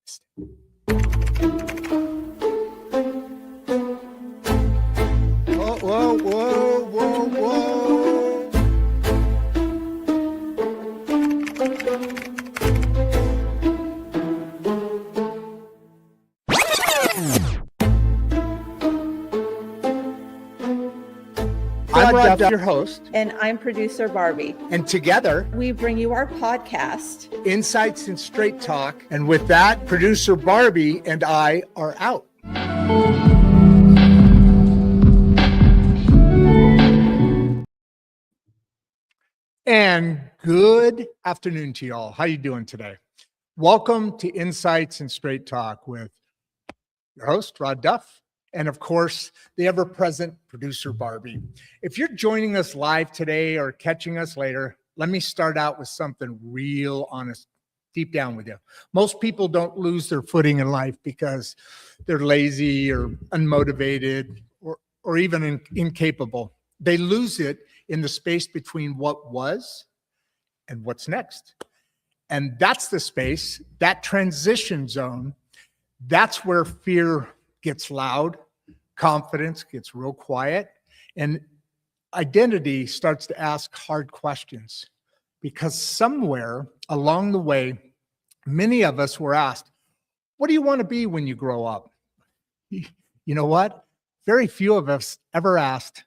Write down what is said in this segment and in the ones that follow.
Whoa, whoa, whoa, whoa, whoa. I'm Duff, your host. And I'm producer Barbie. And together, we bring you our podcast, Insights and Straight Talk. And with that, producer Barbie and I are out. And good afternoon to you all. How you doing today? Welcome to Insights and Straight Talk with your host, Rod Duff, and of course, the ever-present producer Barbie. If you're joining us live today or catching us later, let me start out with something real honest, deep down with you. Most people don't lose their footing in life because they're lazy or unmotivated or even incapable. They lose it in the space between what was and what's next. And that's the space, that transition zone, that's where fear gets loud, confidence gets real quiet, and identity starts to ask hard questions. Because somewhere along the way, many of us were asked, what do you want to be when you grow up? You know what? Very few of us ever asked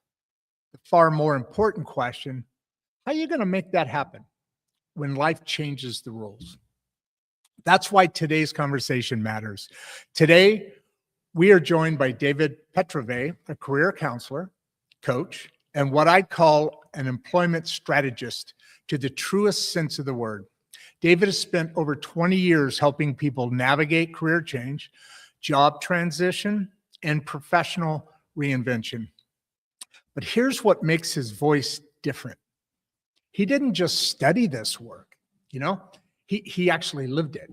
the far more important question, how are you going to make that happen when life changes the rules? That's why today's conversation matters. Today, we are joined by David Petrovay, a career counselor, coach, and what I call an employment strategist to the truest sense of the word. David has spent over 20 years helping people navigate career change, job transition, and professional reinvention. But here's what makes his voice different. He didn't just study this work, he actually lived it.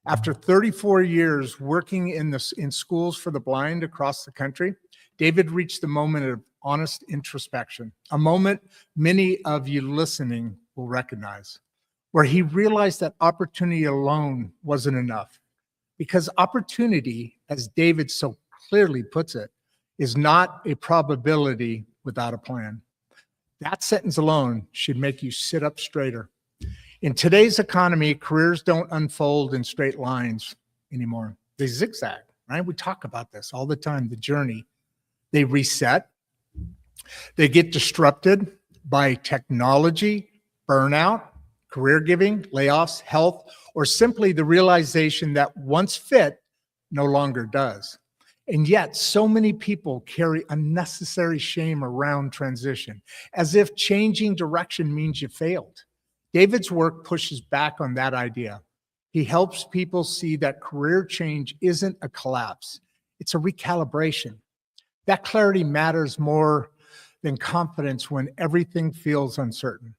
After 34 years working in schools for the blind across the country, David reached the moment of honest introspection, a moment many of you listening will recognize, where he realized that opportunity alone wasn't enough. Because opportunity, as David so clearly puts it, is not a probability without a plan. That sentence alone should make you sit up straighter. In today's economy, careers don't unfold in straight lines anymore. They zigzag, right? We talk about this all the time, the journey. They reset. They get disrupted by technology, burnout, career giving, layoffs, health, or simply the realization that once fit no longer does. And yet, so many people carry unnecessary shame around transition, as if changing direction means you failed. David's work pushes back on that idea. He helps people see that career change isn't a collapse, it's a recalibration. That clarity matters more than confidence when everything feels uncertain.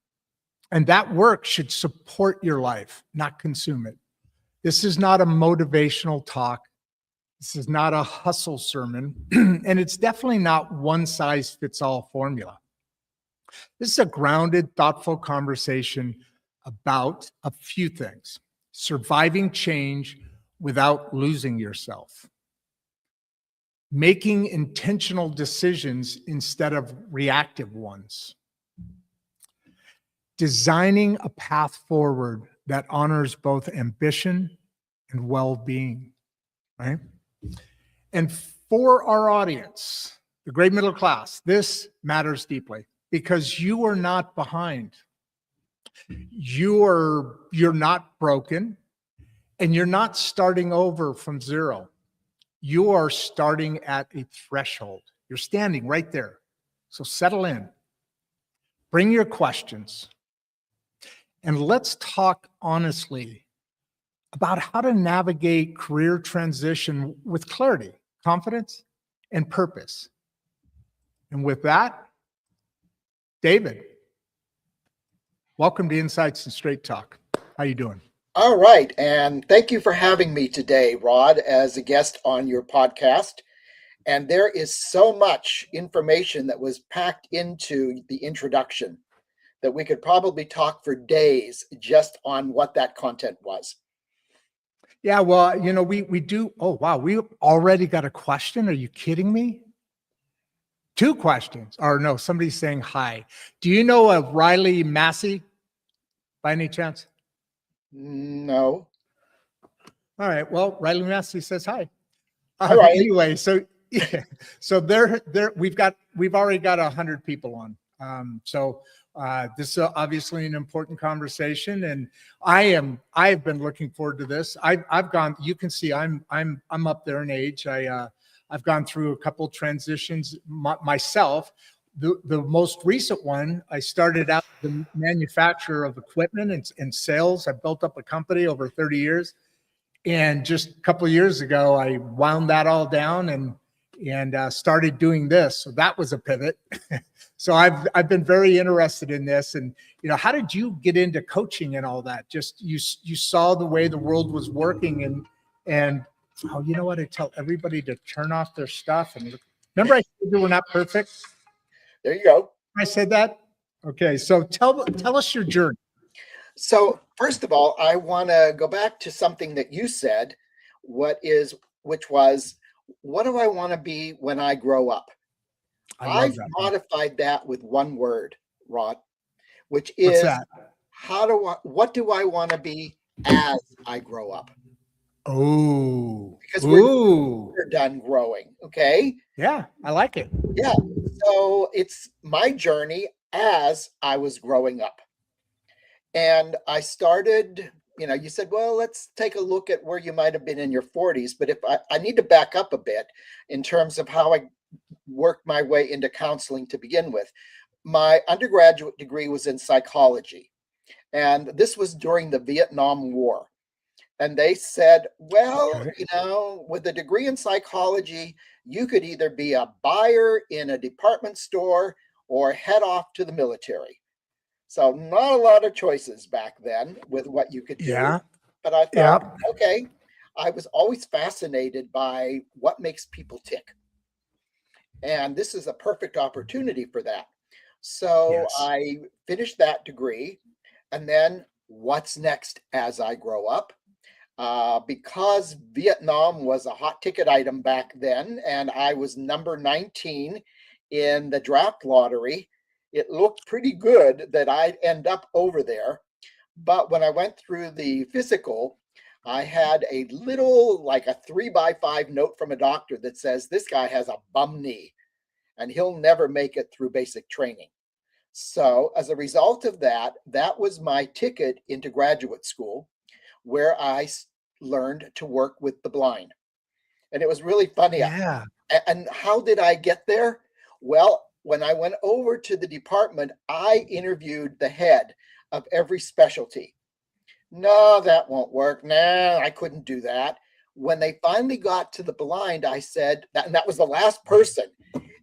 And that work should support your life, not consume it. This is not a motivational talk. This is not a hustle sermon, and it's definitely not one-size-fits-all formula. This is a grounded, thoughtful conversation about a few things: surviving change without losing yourself, making intentional decisions instead of reactive ones, designing a path forward that honors both ambition and well-being, right? And for our audience, the great middle class, this matters deeply because you are not behind. You're not broken, and you're not starting over from zero. You are starting at a threshold. You're standing right there. So settle in. Bring your questions. And let's talk honestly about how to navigate career transition with clarity, confidence, and purpose. And with that, David, welcome to Insights and Straight Talk. How you doing? All right, and thank you for having me today, Rod, as a guest on your podcast. And there is so much information that was packed into the introduction that we could probably talk for days just on what that content was. Yeah, well, we do. Oh, wow. We already got a question. Are you kidding me? 2 questions. Or no, somebody's saying hi. Do you know of Riley Massey by any chance? No. All right. Well, Riley Massey says hi. All right. Anyway, so yeah, so we've already got 100 people on. This is obviously an important conversation, and I've been looking forward to this. I've gone. You can see I'm up there in age. I've gone through a couple transitions myself. The most recent one, I started out the manufacturer of equipment and sales. I built up a company over 30 years. And just a couple of years ago, I wound that all down and started doing this. So that was a pivot. So I've been very interested in this. And how did you get into coaching and all that? Just you saw the way the world was working and oh, you know what? I tell everybody to turn off their stuff and look. Remember I said we were not perfect? There you go. I said that. Okay, so tell us your journey. So first of all, I want to go back to something that you said, which was, what do I want to be when I grow up? I've modified that with one word, Rod, which is, what do I want to be as I grow up? Oh, because we're done growing. Okay. Yeah, I like it. Yeah. So it's my journey as I was growing up. And I started, you said, well, let's take a look at where you might have been in your 40s. But if I need to back up a bit in terms of how I worked my way into counseling to begin with. My undergraduate degree was in psychology. And this was during the Vietnam War. And they said, well, with a degree in psychology, you could either be a buyer in a department store or head off to the military. So not a lot of choices back then with what you could do. Yeah. But I thought, okay, I was always fascinated by what makes people tick. And this is a perfect opportunity for that. So I finished that degree. And then what's next as I grow up? Because Vietnam was a hot ticket item back then, and I was number 19 in the draft lottery, it looked pretty good that I'd end up over there. But when I went through the physical, I had a little, like a 3x5 note from a doctor that says, this guy has a bum knee and he'll never make it through basic training. So as a result of that, that was my ticket into graduate school, where I learned to work with the blind. And it was really funny. Yeah. And how did I get there? Well, when I went over to the department, I interviewed the head of every specialty. No, that won't work. Nah, I couldn't do that. When they finally got to the blind, I said, and that was the last person.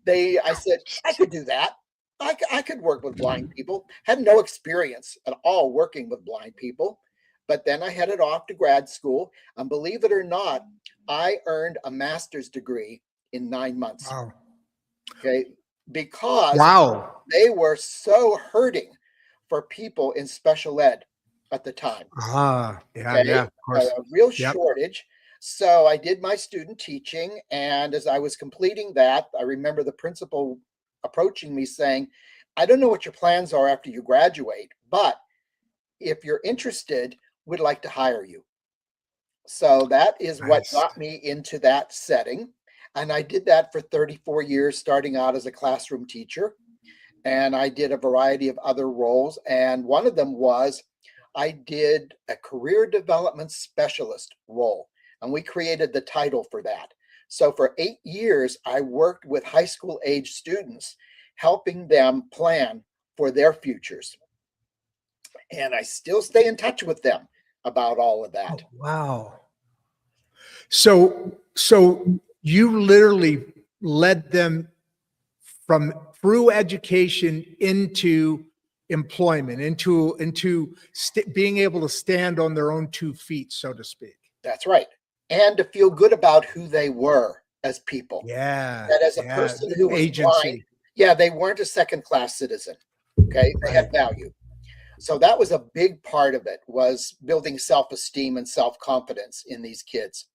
I said, I could do that. I could work with blind people. Had no experience at all working with blind people. But then I headed off to grad school. And believe it or not, I earned a master's degree in 9 months. Wow. Okay. Because they were so hurting for people in special ed at the time. Yeah, of course. A real shortage. So I did my student teaching. And as I was completing that, I remember the principal approaching me saying, I don't know what your plans are after you graduate, but if you're interested, we'd like to hire you. So that is what got me into that setting. And I did that for 34 years, starting out as a classroom teacher. And I did a variety of other roles. And one of them was I did a career development specialist role. And we created the title for that. So for 8 years, I worked with high school age students, helping them plan for their futures. And I still stay in touch with them about all of that. Oh, wow. So you literally led them through education into employment, into being able to stand on their own 2 feet, so to speak. That's right. And to feel good about who they were as people. Yeah. That as a person who was blind, they weren't a second-class citizen. Okay. They had value. So that was a big part of it, was building self-esteem and self-confidence in these kids.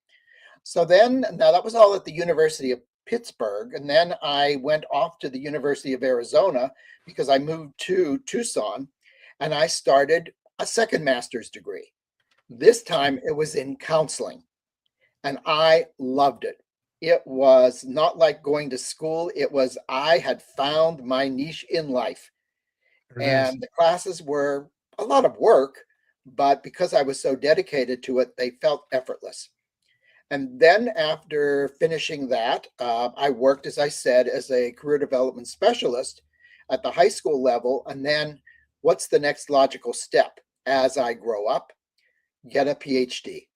So then, now that was all at the University of Pittsburgh. And then I went off to the University of Arizona because I moved to Tucson and I started a second master's degree. This time it was in counseling and I loved it. It was not like going to school. It was, I had found my niche in life. And the classes were a lot of work, but because I was so dedicated to it, they felt effortless. And then after finishing that, I worked, as I said, as a career development specialist at the high school level. And then what's the next logical step as I grow up? Get a PhD.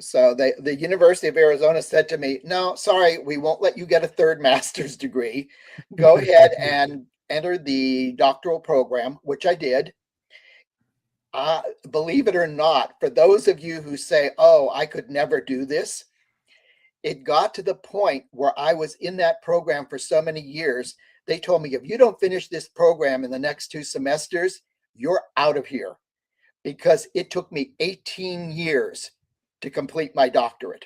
So the University of Arizona said to me, no, sorry, we won't let you get a third master's degree. Go ahead and enter the doctoral program, which I did. Believe it or not, for those of you who say, oh, I could never do this, it got to the point where I was in that program for so many years, they told me, if you don't finish this program in the next 2 semesters, you're out of here. Because it took me 18 years to complete my doctorate.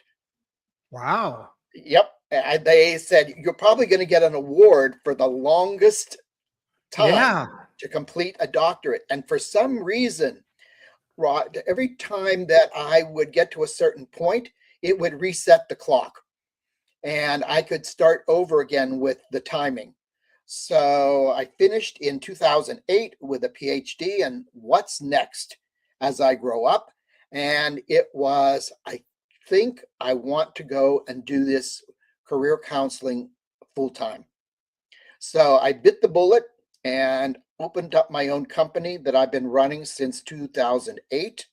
Wow. Yep. They said, you're probably going to get an award for the longest time to complete a doctorate. And for some reason, Rod, every time that I would get to a certain point, it would reset the clock and I could start over again with the timing. So I finished in 2008 with a PhD, and what's next as I grow up? And it was, I think I want to go and do this career counseling full time. So I bit the bullet and opened up my own company that I've been running since 2008.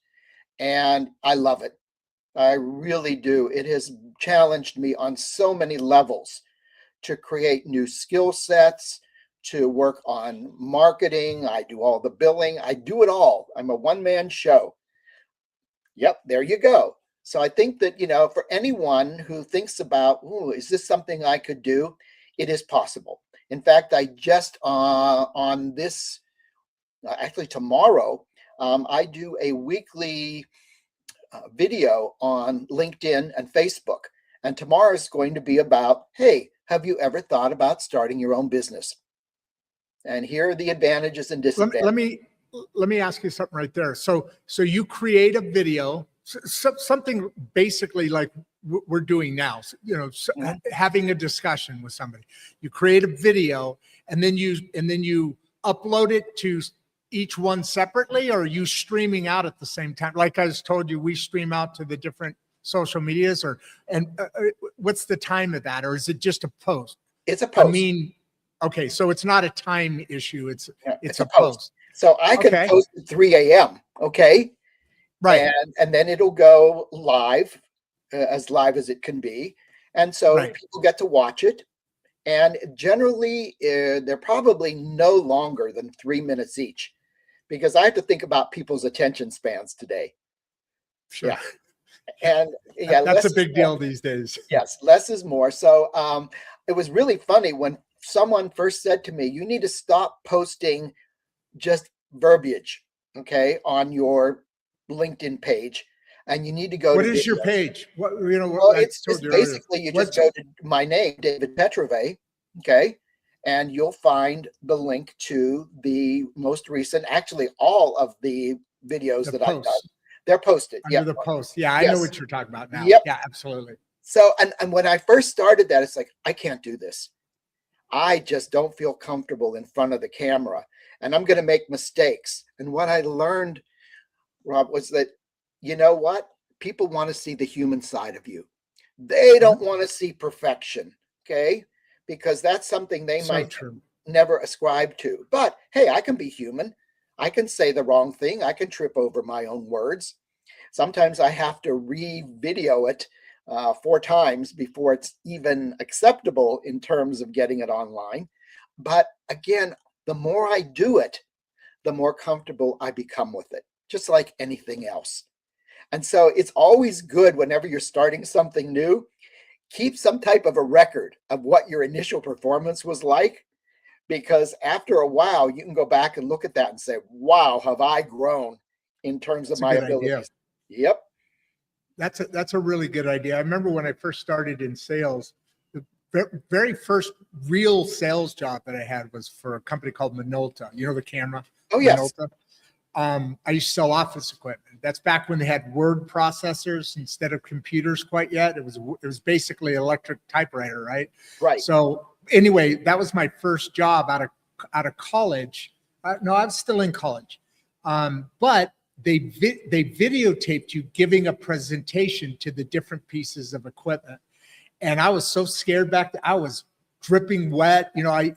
And I love it. I really do. It has challenged me on so many levels to create new skill sets, to work on marketing. I do all the billing. I do it all. I'm a one-man show. Yep, there you go. So I think that, for anyone who thinks about, ooh, is this something I could do? It is possible. In fact, I just on this, actually tomorrow, I do a weekly video on LinkedIn and Facebook. And tomorrow is going to be about, hey, have you ever thought about starting your own business? And here are the advantages and disadvantages. Let me ask you something right there. So you create a video, something basically like we're doing now, having a discussion with somebody. You create a video and then you upload it to each one separately, or are you streaming out at the same time? Like I just told you, we stream out to the different social medias, what's the time of that? Or is it just a post? It's a post. I mean, okay, so it's not a time issue. It's a post. So I can post at 3 a.m. Okay. Right. And then it'll go live, as live as it can be. And so people get to watch it. And generally, they're probably no longer than 3 minutes each, because I have to think about people's attention spans today. Sure. Yeah. And that's a big deal these days. Yes, less is more. So it was really funny when someone first said to me, you need to stop posting just verbiage, okay, on your LinkedIn page, and you need to go what to is videos. Your page? Well, it's basically you just go to my name, David Petrovay, okay, and you'll find the link to the most recent, actually all of the videos that I've done. They're posted. Under the post. Yeah, I know what you're talking about now. Yep. Yeah, absolutely. So, and when I first started that, it's like, I can't do this. I just don't feel comfortable in front of the camera, and I'm going to make mistakes. And what I learned, Rob, was that, you know what? People want to see the human side of you. They don't want to see perfection, okay? Because that's something they might never ascribe to. But hey, I can be human. I can say the wrong thing. I can trip over my own words. Sometimes I have to re-video it 4 times before it's even acceptable in terms of getting it online. But again, the more I do it, the more comfortable I become with it, just like anything else. And so it's always good whenever you're starting something new, keep some type of a record of what your initial performance was like, because after a while, you can go back and look at that and say, wow, have I grown in terms of That's a my good abilities? idea. Yep. That's a really good idea. I remember when I first started in sales, the very first real sales job that I had was for a company called Minolta. You know the camera? Oh, yes. Minolta. I used to sell office equipment. That's back when they had word processors instead of computers quite yet. It was basically an electric typewriter, right? Right. So anyway, that was my first job out of college. No, I was still in college, but they videotaped you giving a presentation to the different pieces of equipment, and I was so scared back then. I was dripping wet. I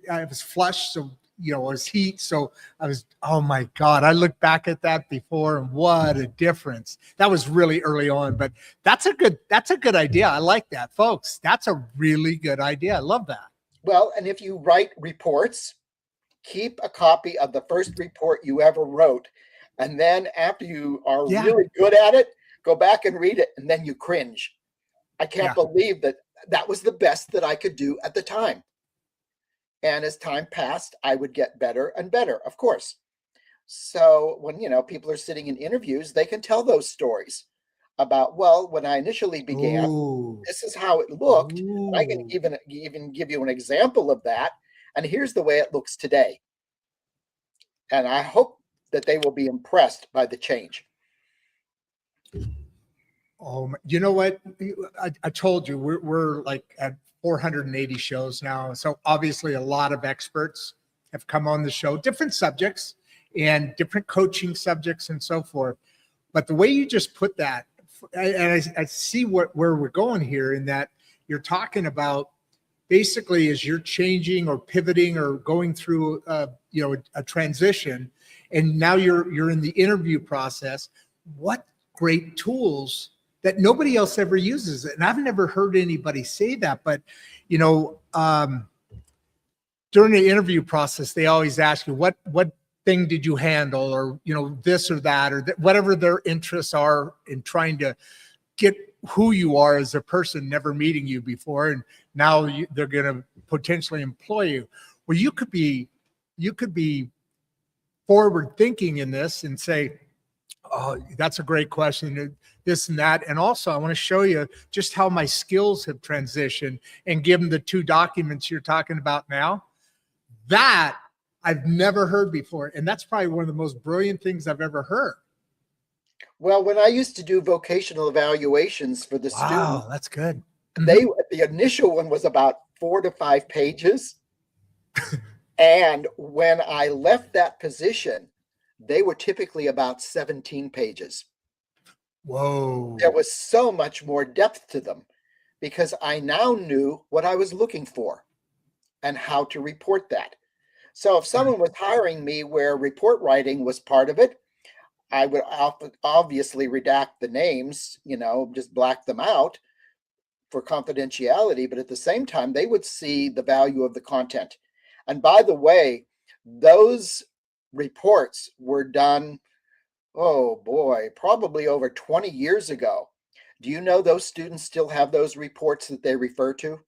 was flushed, so it was heat. So I was, oh my God, I look back at that before and what a difference. That was really early on, but that's a good idea. I like that, folks. That's a really good idea. I love that. Well, and if you write reports, keep a copy of the first report you ever wrote. And then after you are really good at it, go back and read it. And then you cringe. I can't believe that was the best that I could do at the time. And as time passed, I would get better and better, of course. So when, people are sitting in interviews, they can tell those stories about, well, when I initially began, this is how it looked. And I can even give you an example of that. And here's the way it looks today. And I hope that they will be impressed by the change. Oh, you know what? I told you we're like at 480 shows now. So obviously a lot of experts have come on the show, different subjects and different coaching subjects and so forth. But the way you just put that, and I see where we're going here, in that you're talking about basically as you're changing or pivoting or going through a transition, and now you're in the interview process. What great tools that nobody else ever uses. And I've never heard anybody say that, but during the interview process, they always ask you, what thing did you handle, or, this or that, or whatever their interests are in trying to get who you are as a person, never meeting you before. And now they're going to potentially employ you. Well, you could be forward thinking in this and say, oh, that's a great question, this and that. And also, I want to show you just how my skills have transitioned, and give them the 2 documents you're talking about now. That I've never heard before. And that's probably one of the most brilliant things I've ever heard. Well, when I used to do vocational evaluations for the students. Wow, that's good. The initial one was about 4 to 5 pages. And when I left that position, they were typically about 17 pages. Whoa. There was so much more depth to them, because I now knew what I was looking for and how to report that. So if someone was hiring me where report writing was part of it, I would obviously redact the names, just black them out for confidentiality. But at the same time, they would see the value of the content. And by the way, those reports were done, oh boy, probably over 20 years ago. Do you know those students still have those reports that they refer to?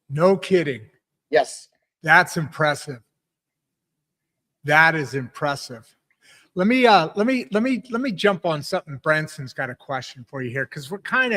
No kidding. Yes. That's impressive. That is impressive. Let me jump on something. Branson's got a question for you here, because we're kind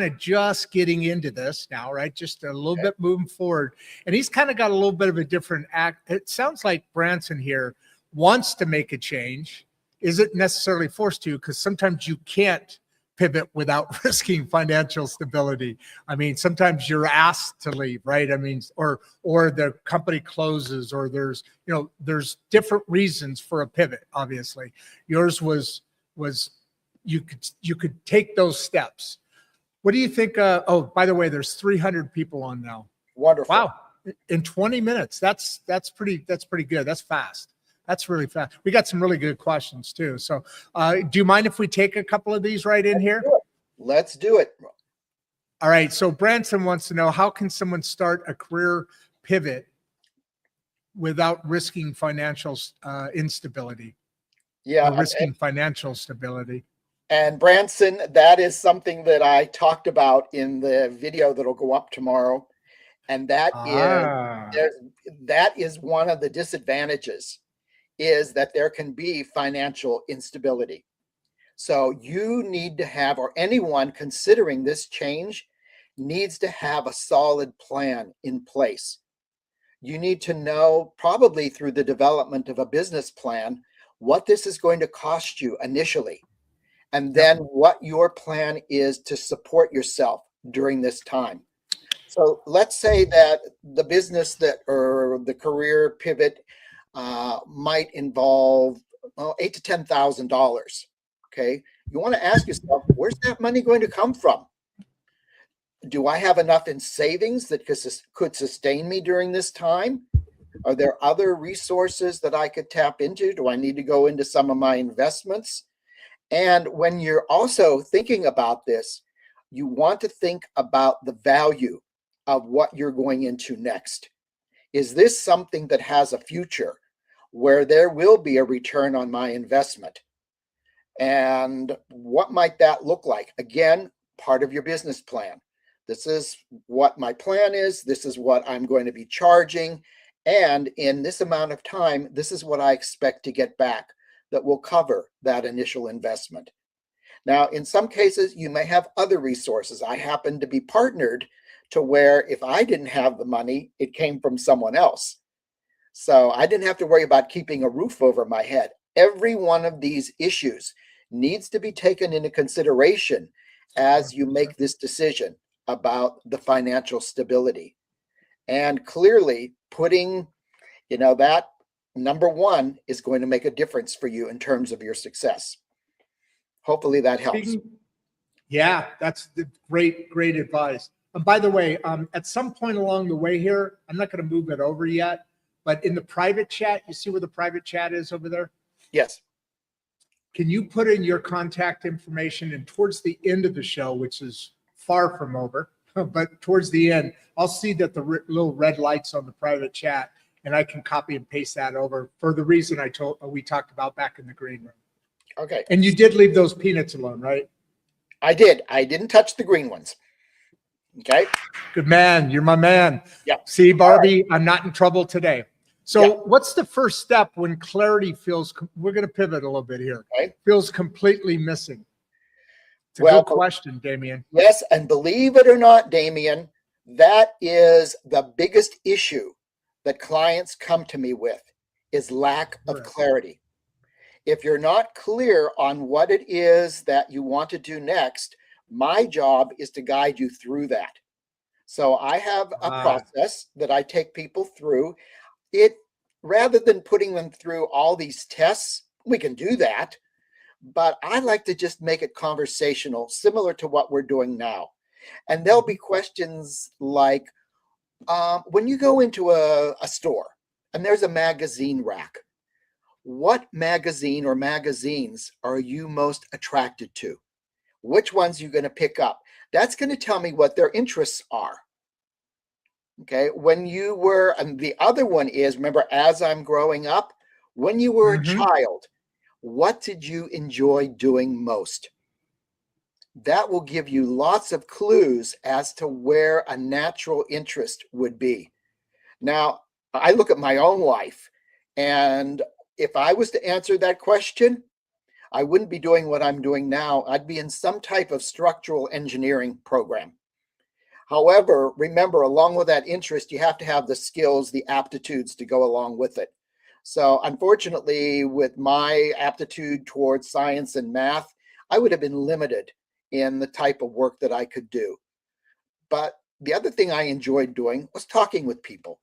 of just getting into this now, right? Just a little bit moving forward. And he's kind of got a little bit of a different act. It sounds like Branson here wants to make a change, isn't necessarily forced to, because sometimes you can't pivot without risking financial stability. I mean, sometimes you're asked to leave, right? I mean, or the company closes, or there's different reasons for a pivot. Obviously, yours was you could take those steps. What do you think? Oh, by the way, there's 300 people on now. Wonderful. Wow. In 20 minutes. That's pretty good. That's fast. That's really fast. We got some really good questions too. So do you mind if we take a couple of these right in here? Let's do it. All right. So Branson wants to know, how can someone start a career pivot without risking financial instability? Yeah. Or risking financial stability. And Branson, that is something that I talked about in the video that'll go up tomorrow. And that is Ah, that is one of the disadvantages, is that there can be financial instability. So you need to have, or anyone considering this change needs to have a solid plan in place. You need to know, probably through the development of a business plan, what this is going to cost you initially, and yep. then what your plan is to support yourself during this time. So let's say that the business that, or the career pivot, might involve, well, $8,000 to $10,000. Okay, you want to ask yourself, where's that money going to come from? Do I have enough in savings that could sustain me during this time? Are there other resources that I could tap into? Do I need to go into some of my investments? And when you're also thinking about this, you want to think about the value of what you're going into next. Is this something that has a future where there will be a return on my investment? And what might that look like? Again, part of your business plan. This is what my plan is. This is what I'm going to be charging. And in this amount of time, this is what I expect to get back that will cover that initial investment. Now, in some cases, you may have other resources. I happen to be partnered to where if I didn't have the money, it came from someone else. So I didn't have to worry about keeping a roof over my head. Every one of these issues needs to be taken into consideration as you make this decision about the financial stability. And clearly putting, that number one is going to make a difference for you in terms of your success. Hopefully that helps. Yeah, that's the great advice. And by the way, at some point along the way here, I'm not going to move it over yet, but in the private chat, you see where the private chat is over there? Yes. Can you put in your contact information, and towards the end of the show, which is far from over, but towards the end, I'll see that the little red lights on the private chat, and I can copy and paste that over for the reason we talked about back in the green room. Okay. And you did leave those peanuts alone, right? I did. I didn't touch the green ones. Okay. Good man. You're my man. Yeah. See, Barbie, I'm not in trouble today. So Yeah. what's the first step when clarity feels, we're going to pivot a little bit here, Okay. feels completely missing? It's a Well, good question, Damien. Yes, and believe it or not, Damien, that is the biggest issue that clients come to me with, is lack of clarity. If you're not clear on what it is that you want to do next, my job is to guide you through that. So I have a process that I take people through. Rather than putting them through all these tests, we can do that, but I like to just make it conversational, similar to what we're doing now. And there'll be questions like, when you go into a store and there's a magazine rack, what magazine or magazines are you most attracted to? Which ones are you going to pick up? That's going to tell me what their interests are. Okay, and the other one is, remember, as I'm growing up, when you were a child, what did you enjoy doing most? That will give you lots of clues as to where a natural interest would be. Now, I look at my own life, and if I was to answer that question, I wouldn't be doing what I'm doing now. I'd be in some type of structural engineering program. However, remember, along with that interest, you have to have the skills, the aptitudes to go along with it. So unfortunately, with my aptitude towards science and math, I would have been limited in the type of work that I could do. But the other thing I enjoyed doing was talking with people.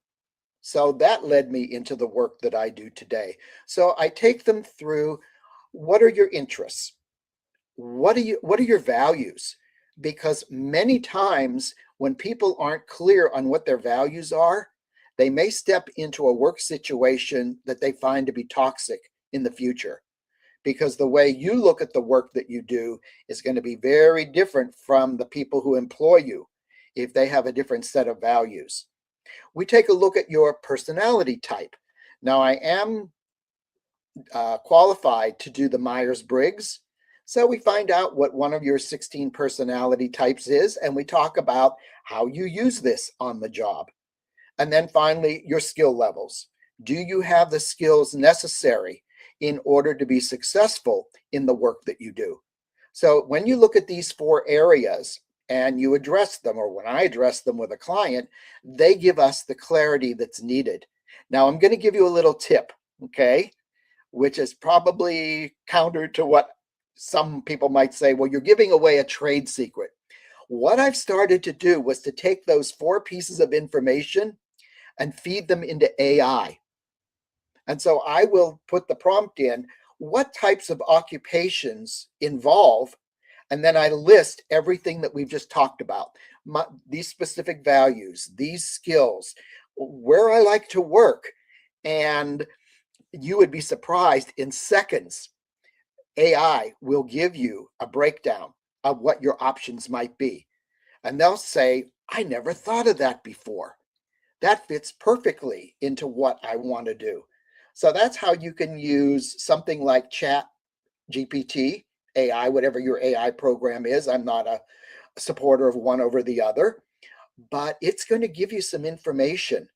So that led me into the work that I do today. So I take them through, what are your interests? What are your values? Because many times when people aren't clear on what their values are, they may step into a work situation that they find to be toxic in the future, because the way you look at the work that you do is going to be very different from the people who employ you if they have a different set of values. We take a look at your personality type. Now, I am qualified to do the Myers-Briggs. So we find out what one of your 16 personality types is, and we talk about how you use this on the job. And then finally, your skill levels. Do you have the skills necessary in order to be successful in the work that you do? So when you look at these 4 areas and you address them, or when I address them with a client, they give us the clarity that's needed. Now, I'm going to give you a little tip, okay, which is probably counter to what some people might say. Well, you're giving away a trade secret. What I've started to do was to take those 4 pieces of information and feed them into AI. And so I will put the prompt in, what types of occupations involve, and then I list everything that we've just talked about, these specific values, these skills, where I like to work. And you would be surprised, in seconds, AI will give you a breakdown of what your options might be. And they'll say, I never thought of that before. That fits perfectly into what I want to do. So that's how you can use something like Chat GPT, AI, whatever your AI program is. I'm not a supporter of one over the other, but it's going to give you some information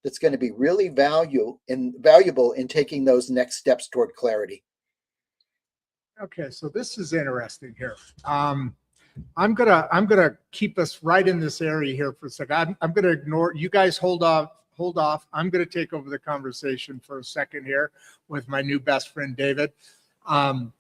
that's going to be really valuable in taking those next steps toward clarity. Okay, so this is interesting here. I'm gonna keep us right in this area here for a second. I'm gonna ignore you guys. Hold off. I'm gonna take over the conversation for a second here with my new best friend David. And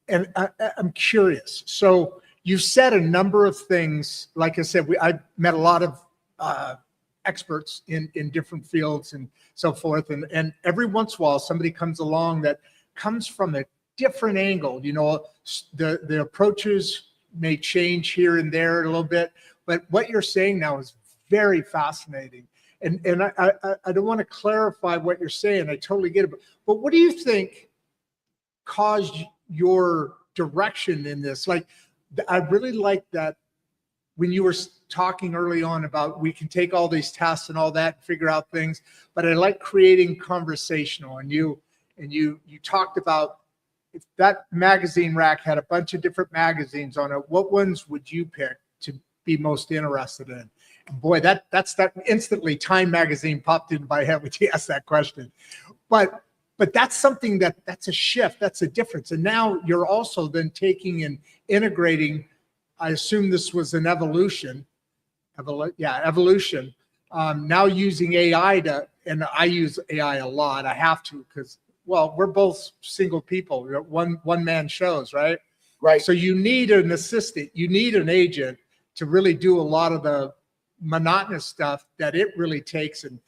I'm curious. So you've said a number of things. Like I said, I met a lot of experts in different fields and so forth. And every once in a while, somebody comes along that comes from a different angle. You know, the approaches may change here and there a little bit, but what you're saying now is very fascinating. And I don't want to clarify what you're saying. I totally get it. But what do you think caused your direction in this? Like, I really like that when you were talking early on about we can take all these tests and all that and figure out things, but I like creating conversational. And you talked about, if that magazine rack had a bunch of different magazines on it, what ones would you pick to be most interested in? And boy, that's instantly Time magazine popped into my head when you asked that question. But that's something that's a shift, that's a difference. And now you're also then taking and integrating, I assume this was an evolution. Now using AI and I use AI a lot. I have to, because, well, we're both single people, one man shows, right? Right. So you need an assistant, you need an agent to really do a lot of the monotonous stuff that it really takes, and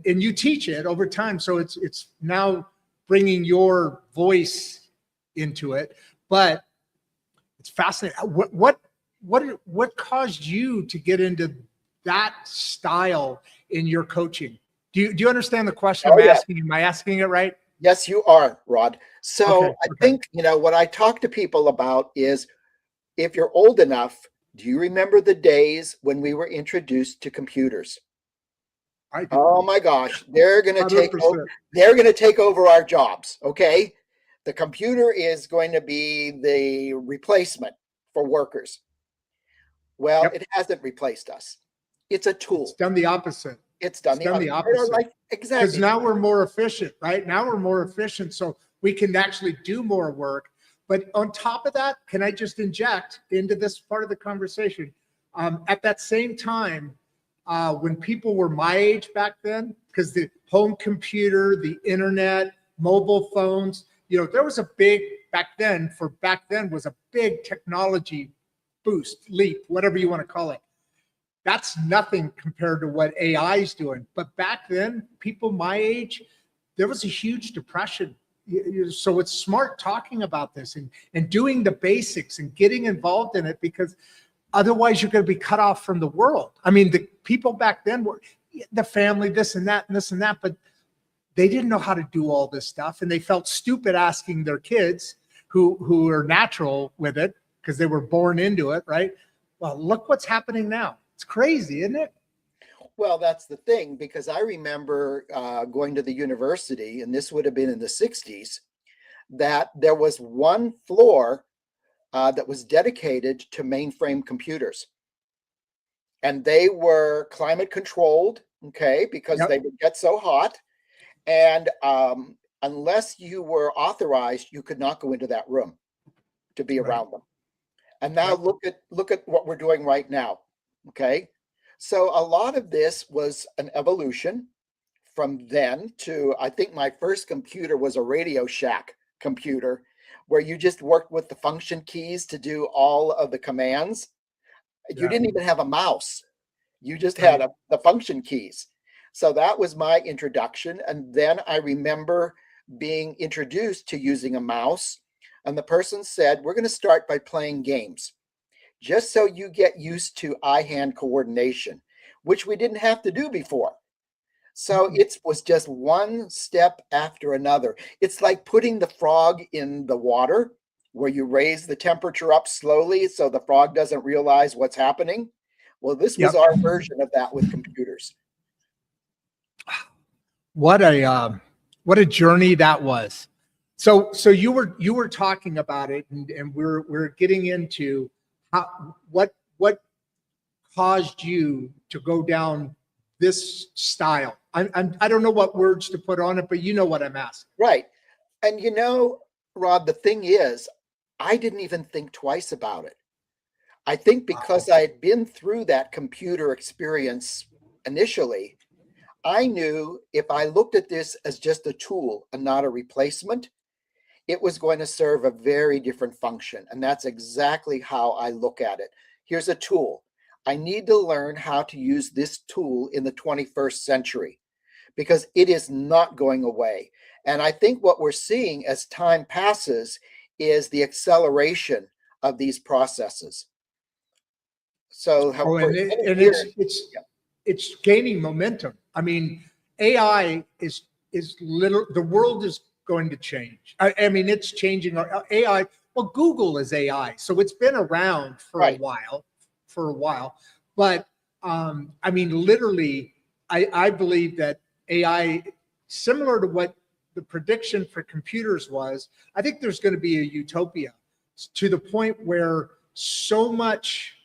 you teach it over time. So it's now bringing your voice into it, but it's fascinating. What caused you to get into that style in your coaching? Do you understand the question I'm asking? Am I asking it right? Yes, you are, Rod. So Okay. I think, what I talk to people about is, if you're old enough, do you remember the days when we were introduced to computers? Oh my gosh, they're going to take over our jobs, okay? The computer is going to be the replacement for workers. Well, It hasn't replaced us. It's a tool. It's done the opposite. It's done the opposite. Exactly. Because now we're more efficient, right? Now we're more efficient, so we can actually do more work. But on top of that, can I just inject into this part of the conversation? At that same time, when people were my age back then, because the home computer, the internet, mobile phones, there was a big, back then was a big technology boost, leap, whatever you want to call it. That's nothing compared to what AI is doing. But back then, people my age, there was a huge depression. So it's smart talking about this and doing the basics and getting involved in it, because otherwise you're going to be cut off from the world. I mean, the people back then were the family, this and that and this and that, but they didn't know how to do all this stuff. And they felt stupid asking their kids who are natural with it because they were born into it, right? Well, look what's happening now. It's crazy, isn't it? Well, that's the thing, because I remember going to the university, and this would have been in the 60s, that there was one floor that was dedicated to mainframe computers. And they were climate controlled, okay, because Yep. they would get so hot. And unless you were authorized, you could not go into that room to be Right. around them. And now Yep. look at what we're doing right now. Okay. So a lot of this was an evolution from then to, I think my first computer was a Radio Shack computer where you just worked with the function keys to do all of the commands. You Yeah. didn't even have a mouse. You just had Right. the function keys. So that was my introduction. And then I remember being introduced to using a mouse. And the person said, we're going to start by playing games, just so you get used to eye-hand coordination, which we didn't have to do before. So Mhm. it was just one step after another. It's like putting the frog in the water where you raise the temperature up slowly so the frog doesn't realize what's happening. Well, this was Yep. our version of that with computers. What a journey that was. So you were talking about it, and we're getting into what caused you to go down this style. I don't know what words to put on it, but you know what I'm asking. Right. And you know, Rod, the thing is, I didn't even think twice about it. I think because I had been through that computer experience initially, I knew if I looked at this as just a tool and not a replacement, it was going to serve a very different function. And that's exactly how I look at it. Here's a tool. I need to learn how to use this tool in the 21st century because it is not going away. And I think what we're seeing as time passes is the acceleration of these processes. So Oh, for and many years, it's gaining momentum. I mean, AI is literally, the world is going to change. I mean, it's changing. AI, well, Google is AI, so it's been around for right. a while. But I mean, literally, I believe that AI, similar to what the prediction for computers was, I think there's going to be a utopia to the point where so much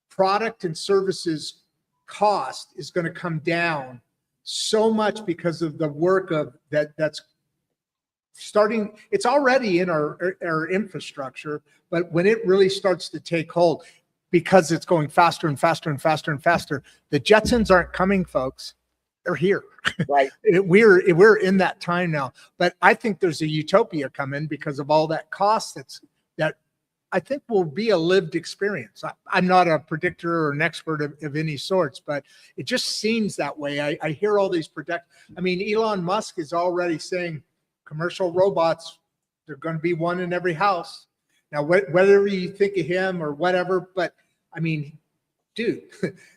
product and services cost is going to come down so much because of the work of that's starting. It's already in our infrastructure, but when it really starts to take hold, because it's going faster and faster and faster and faster, the Jetsons aren't coming, folks. They're here. Right. We're in that time now. But I think there's a utopia coming because of all that cost that I think will be a lived experience. I'm not a predictor or an expert of any sorts, but it just seems that way. I hear all these I mean, Elon Musk is already saying commercial robots, they're going to be one in every house. Now, whether you think of him or whatever, but I mean, dude,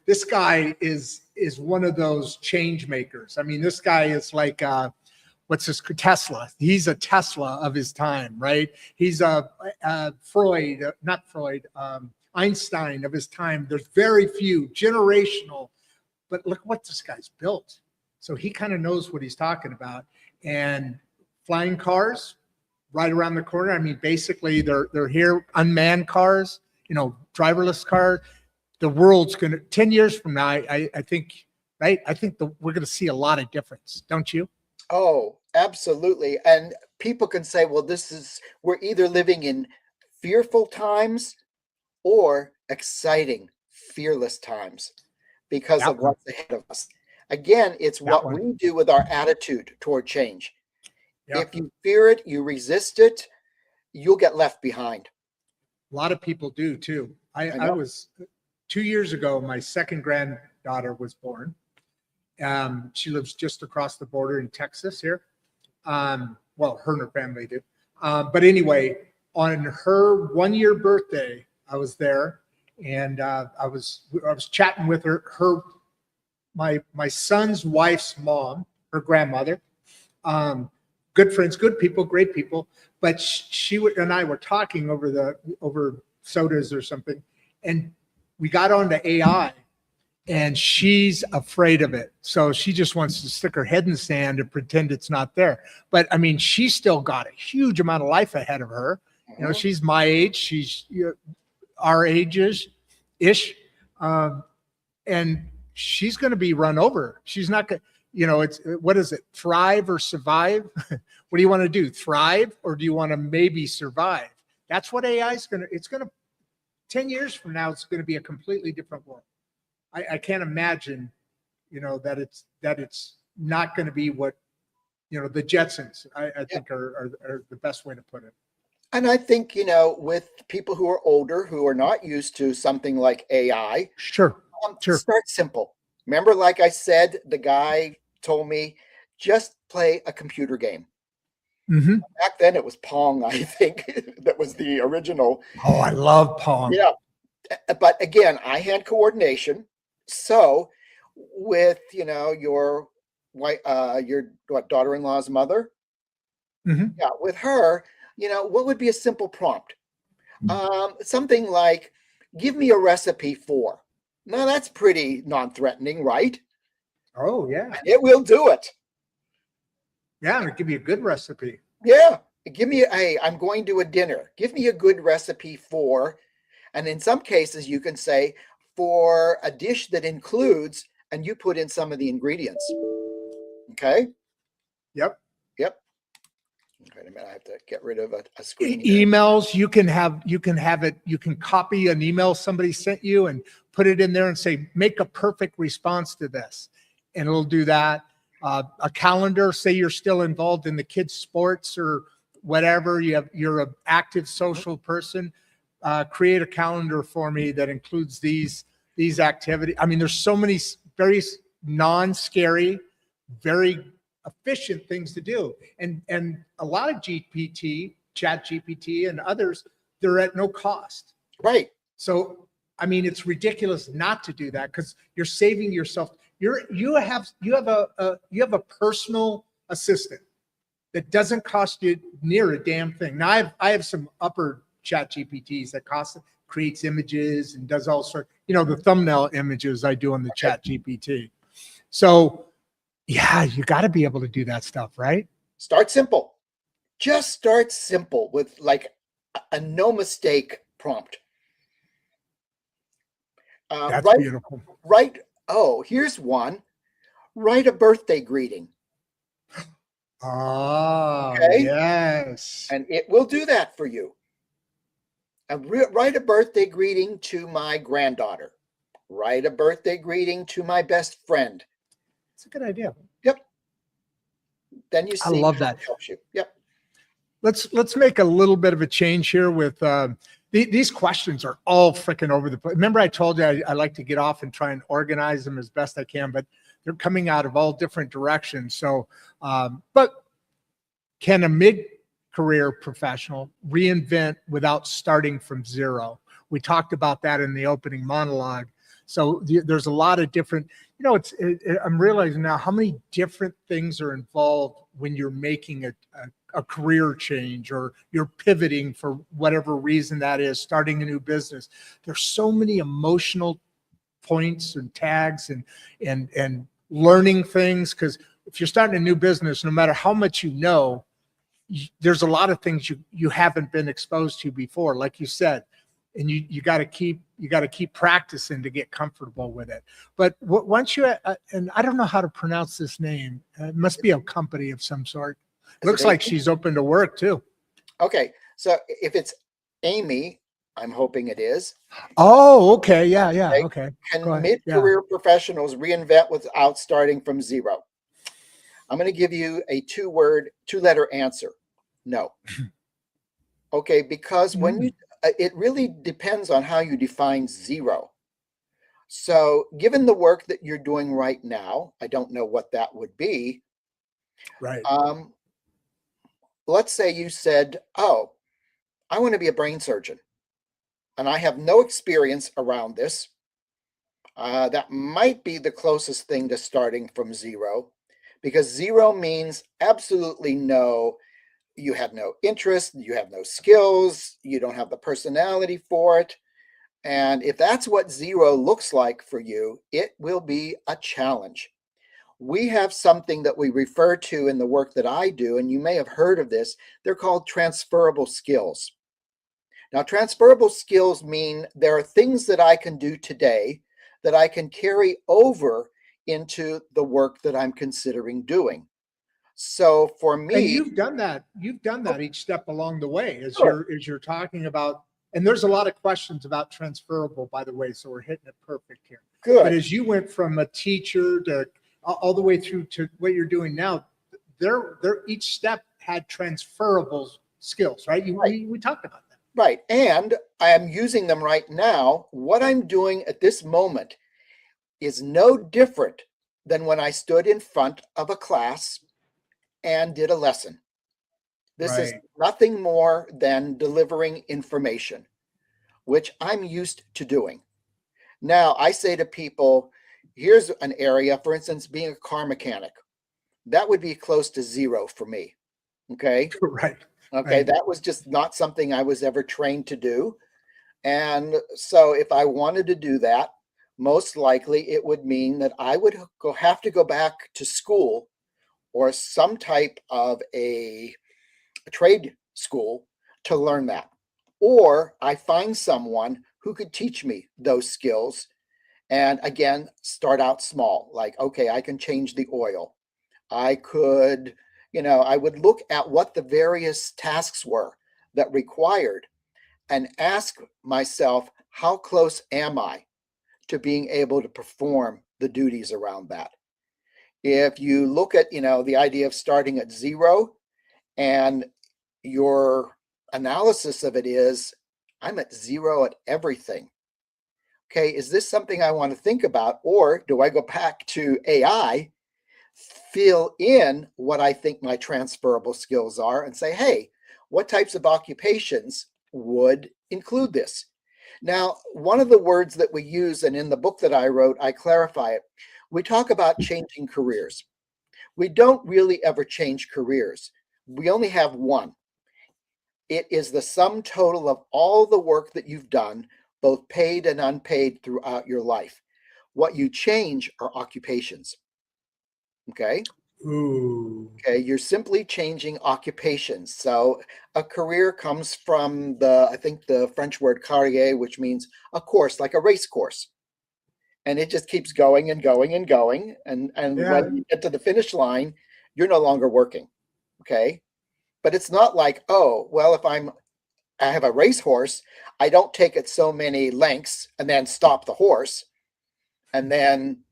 this guy is one of those change makers. I mean, this guy is like, what's this, Tesla? He's a Tesla of his time, right? He's a Einstein of his time. There's very few, generational, but look what this guy's built. So he kind of knows what he's talking about. And flying cars right around the corner. I mean, basically they're here, unmanned cars, driverless cars. The world's going to, 10 years from now, I think, right? I think we're going to see a lot of difference, don't you? Oh, absolutely. And people can say, well, we're either living in fearful times or exciting, fearless times because of what's ahead of us. Again, it's what we do with our attitude toward change. If you fear it, you resist it, you'll get left behind. A lot of people do too. I was 2 years ago, my second granddaughter was born. She lives just across the border in Texas here. Well, her and her family do. But anyway, on her 1-year birthday, I was there, and I was chatting with my son's wife's mom, her grandmother. Good friends, good people, great people. But she and I were talking over sodas or something, and we got onto AI. And she's afraid of it. So she just wants to stick her head in the sand and pretend it's not there. But I mean, she's still got a huge amount of life ahead of her. She's my age. She's our ages ish. And she's going to be run over. She's not going to, it's, what is it? Thrive or survive? What do you want to do? Thrive, or do you want to maybe survive? That's what AI is going to, it's going to, 10 years from now, it's going to be a completely different world. I can't imagine, that it's not going to be what, the Jetsons, I think are the best way to put it. And I think, with people who are older, who are not used to something like AI, Sure. Start simple. Remember, like I said, the guy told me, just play a computer game. Mm-hmm. Back then it was Pong, I think, that was the original. Oh, I love Pong. Yeah. But again, I had coordination. So with, your daughter-in-law's mother, yeah, with her, what would be a simple prompt? Something like, give me a recipe for. Now that's pretty non-threatening, right? Oh, yeah. It will do it. Yeah, it'll give you a good recipe. Yeah. Give me I'm going to a dinner. Give me a good recipe for, and in some cases you can say, for a dish that includes, and you put in some of the ingredients. Okay? Yep. Wait a minute, I have to get rid of a screen. Emails, you can copy an email somebody sent you and put it in there and say, make a perfect response to this. And it'll do that. A calendar, say you're still involved in the kids' sports or whatever, you're an active social person, create a calendar for me that includes these activities. I mean, there's so many very non-scary, very efficient things to do. And a lot of Chat GPT and others, they're at no cost. Right. So, I mean, it's ridiculous not to do that because you're saving yourself. You have a personal assistant that doesn't cost you near a damn thing. Now I have some upper Chat GPTs that creates images and does all sorts, the thumbnail images I do on the Chat GPT. So yeah, you got to be able to do that stuff, right? Start simple. Just start simple with like a no mistake prompt. That's beautiful. Right. Oh, here's one. Write a birthday greeting. Oh, okay? Yes. And it will do that for you. And write a birthday greeting to my granddaughter. Write a birthday greeting to my best friend. It's a good idea. Yep. Then you see. I love that. Helps you. Yep. Let's make a little bit of a change here with these questions are all freaking over the place. Remember, I told you I like to get off and try and organize them as best I can, but they're coming out of all different directions. So, but can a mid-career professional reinvent without starting from zero? We talked about that in the opening monologue. So there's a lot of different, I'm realizing now how many different things are involved when you're making a career change or you're pivoting for whatever reason that is, starting a new business. There's so many emotional points and tags and learning things. Because if you're starting a new business, no matter how much there's a lot of things you haven't been exposed to before, like you said, and you got to keep practicing to get comfortable with it. But once you and I don't know how to pronounce this name, it must be a company of some sort. Looks like she's open to work too. Okay, so if it's Amy, I'm hoping it is. Oh, okay, yeah, okay. Can mid-career professionals reinvent without starting from zero? I'm going to give you a two-letter answer. No. Okay, because when it really depends on how you define zero. So given the work that you're doing right now, I don't know what that would be. Right. Let's say you said, oh, I want to be a brain surgeon and I have no experience around this. That might be the closest thing to starting from zero, because zero means absolutely no. You have no interest, you have no skills, you don't have the personality for it. And if that's what zero looks like for you, it will be a challenge. We have something that we refer to in the work that I do, and you may have heard of this. They're called transferable skills. Now, transferable skills mean there are things that I can do today that I can carry over into the work that I'm considering doing. So for And me, you've done that. You've done that each step along the way as Sure. you're talking about. And there's a lot of questions about transferable, by the way. So we're hitting it perfect here. But good. as you went from a teacher to all the way through to what you're doing now, they're each step had transferable skills, right? We talked about that. Right. And I am using them right now. What I'm doing at this moment is no different than when I stood in front of a class and did a lesson. This is Right. nothing more than delivering information, which I'm used to doing. Now, I say to people, here's an area, for instance, being a car mechanic. That would be close to zero for me. Okay. Right. Okay. Right. That was just not something I was ever trained to do. And so if I wanted to do that, most likely it would mean that I would have to go back to school or some type of a trade school to learn that. Or I find someone who could teach me those skills. And again, start out small, like, okay, I can change the oil. I could, I would look at what the various tasks were that required and ask myself, how close am I to being able to perform the duties around that? If you look at, the idea of starting at zero and your analysis of it is, I'm at zero at everything. Okay, is this something I want to think about? Or do I go back to AI, fill in what I think my transferable skills are and say, hey, what types of occupations would include this? Now, one of the words that we use, and in the book that I wrote, I clarify it. We talk about changing careers. We don't really ever change careers. We only have one. It is the sum total of all the work that you've done, both paid and unpaid throughout your life. What you change are occupations. Okay. Ooh. Okay. You're simply changing occupations. So a career comes from I think the French word carrière, which means a course, like a race course. And it just keeps going and going and going. And Yeah. when you get to the finish line, you're no longer working. Okay. But it's not like, oh, well, if I have a racehorse, I don't take it so many lengths and then stop the horse and then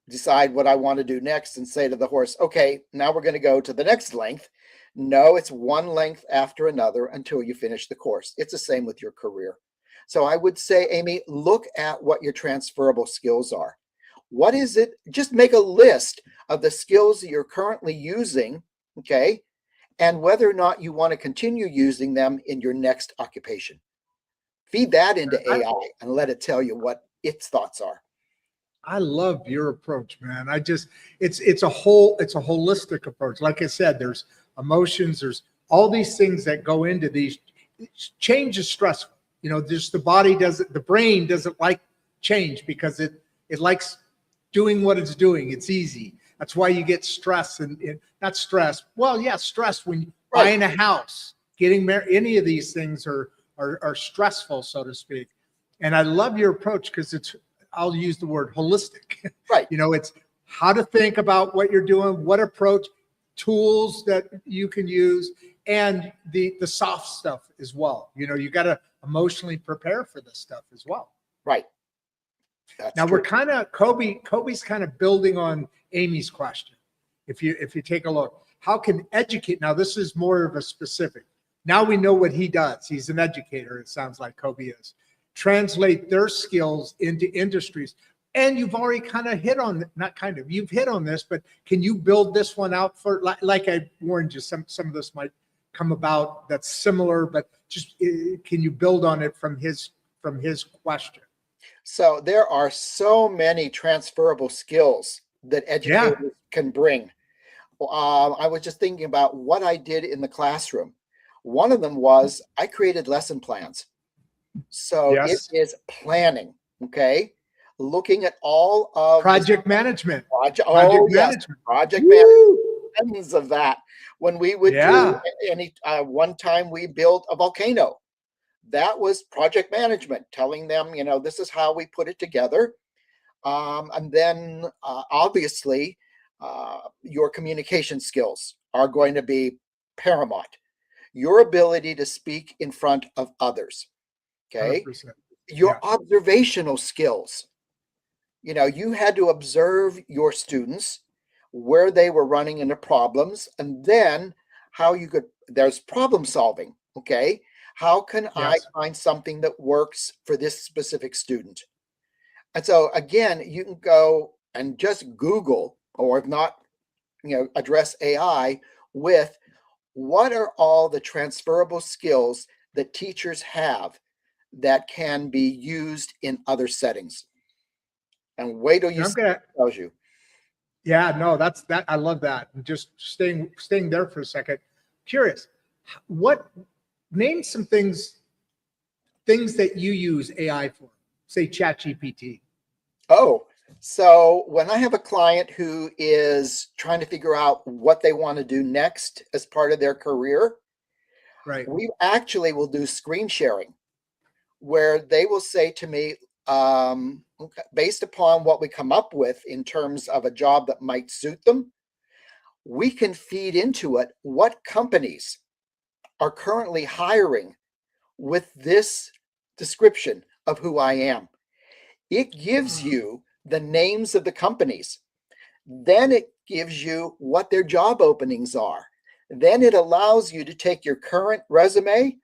decide what I want to do next and say to the horse, okay, now we're going to go to the next length. No, it's one length after another until you finish the course. It's the same with your career. So I would say, Amy, look at what your transferable skills are. What is it? Just make a list of the skills that you're currently using, okay, and whether or not you want to continue using them in your next occupation. Feed that into AI and let it tell you what its thoughts are. I love your approach, man. It's a holistic approach. Like I said, there's emotions, there's all these things that go into these. Change is stressful. Just the brain doesn't like change because it likes doing what it's doing. It's easy. That's why you get stress and not stress. Well, yeah, stress when buying a house, getting married, any of these things are stressful, so to speak. And I love your approach because I'll use the word holistic. Right. It's how to think about what you're doing, what approach, tools that you can use, and the soft stuff as well. You got to emotionally prepare for this stuff as well. Right. That's now true. We're kind of Kobe's kind of building on Amy's question. If you take a look, how can educate? Now this is more of a specific. Now we know what he does. He's an educator. It sounds like Kobe is. Translate their skills into industries. And you've already kind of hit on, you've hit on this, but can you build this one out for, like I warned you, some of this might come about that's similar, but just can you build on it from his question? So there are so many transferable skills that educators can bring. I was just thinking about what I did in the classroom. One of them was I created lesson plans. So It is planning, okay? Looking at all of project management. Project management. Project management. Tons of that. When we would do one time we built a volcano. That was project management, telling them, this is how we put it together. And then obviously, your communication skills are going to be paramount. Your ability to speak in front of others. Okay. 100%. Your Yeah. observational skills. You had to observe your students, where they were running into problems, and then there's problem solving. Okay. How can I Yes. find something that works for this specific student? And so again, you can go and just Google, or if not, address AI with what are all the transferable skills that teachers have that can be used in other settings. And wait till you I'm see gonna. what it tells you. Yeah, no, that's that. I love that. And just staying there for a second. Curious, what name some things that you use AI for? Say ChatGPT. Oh, so when I have a client who is trying to figure out what they want to do next as part of their career, Right. we actually will do screen sharing, where they will say to me, okay, based upon what we come up with in terms of a job that might suit them, we can feed into it what companies are currently hiring with this description of who I am. It gives you the names of the companies. Then it gives you what their job openings are. Then it allows you to take your current resume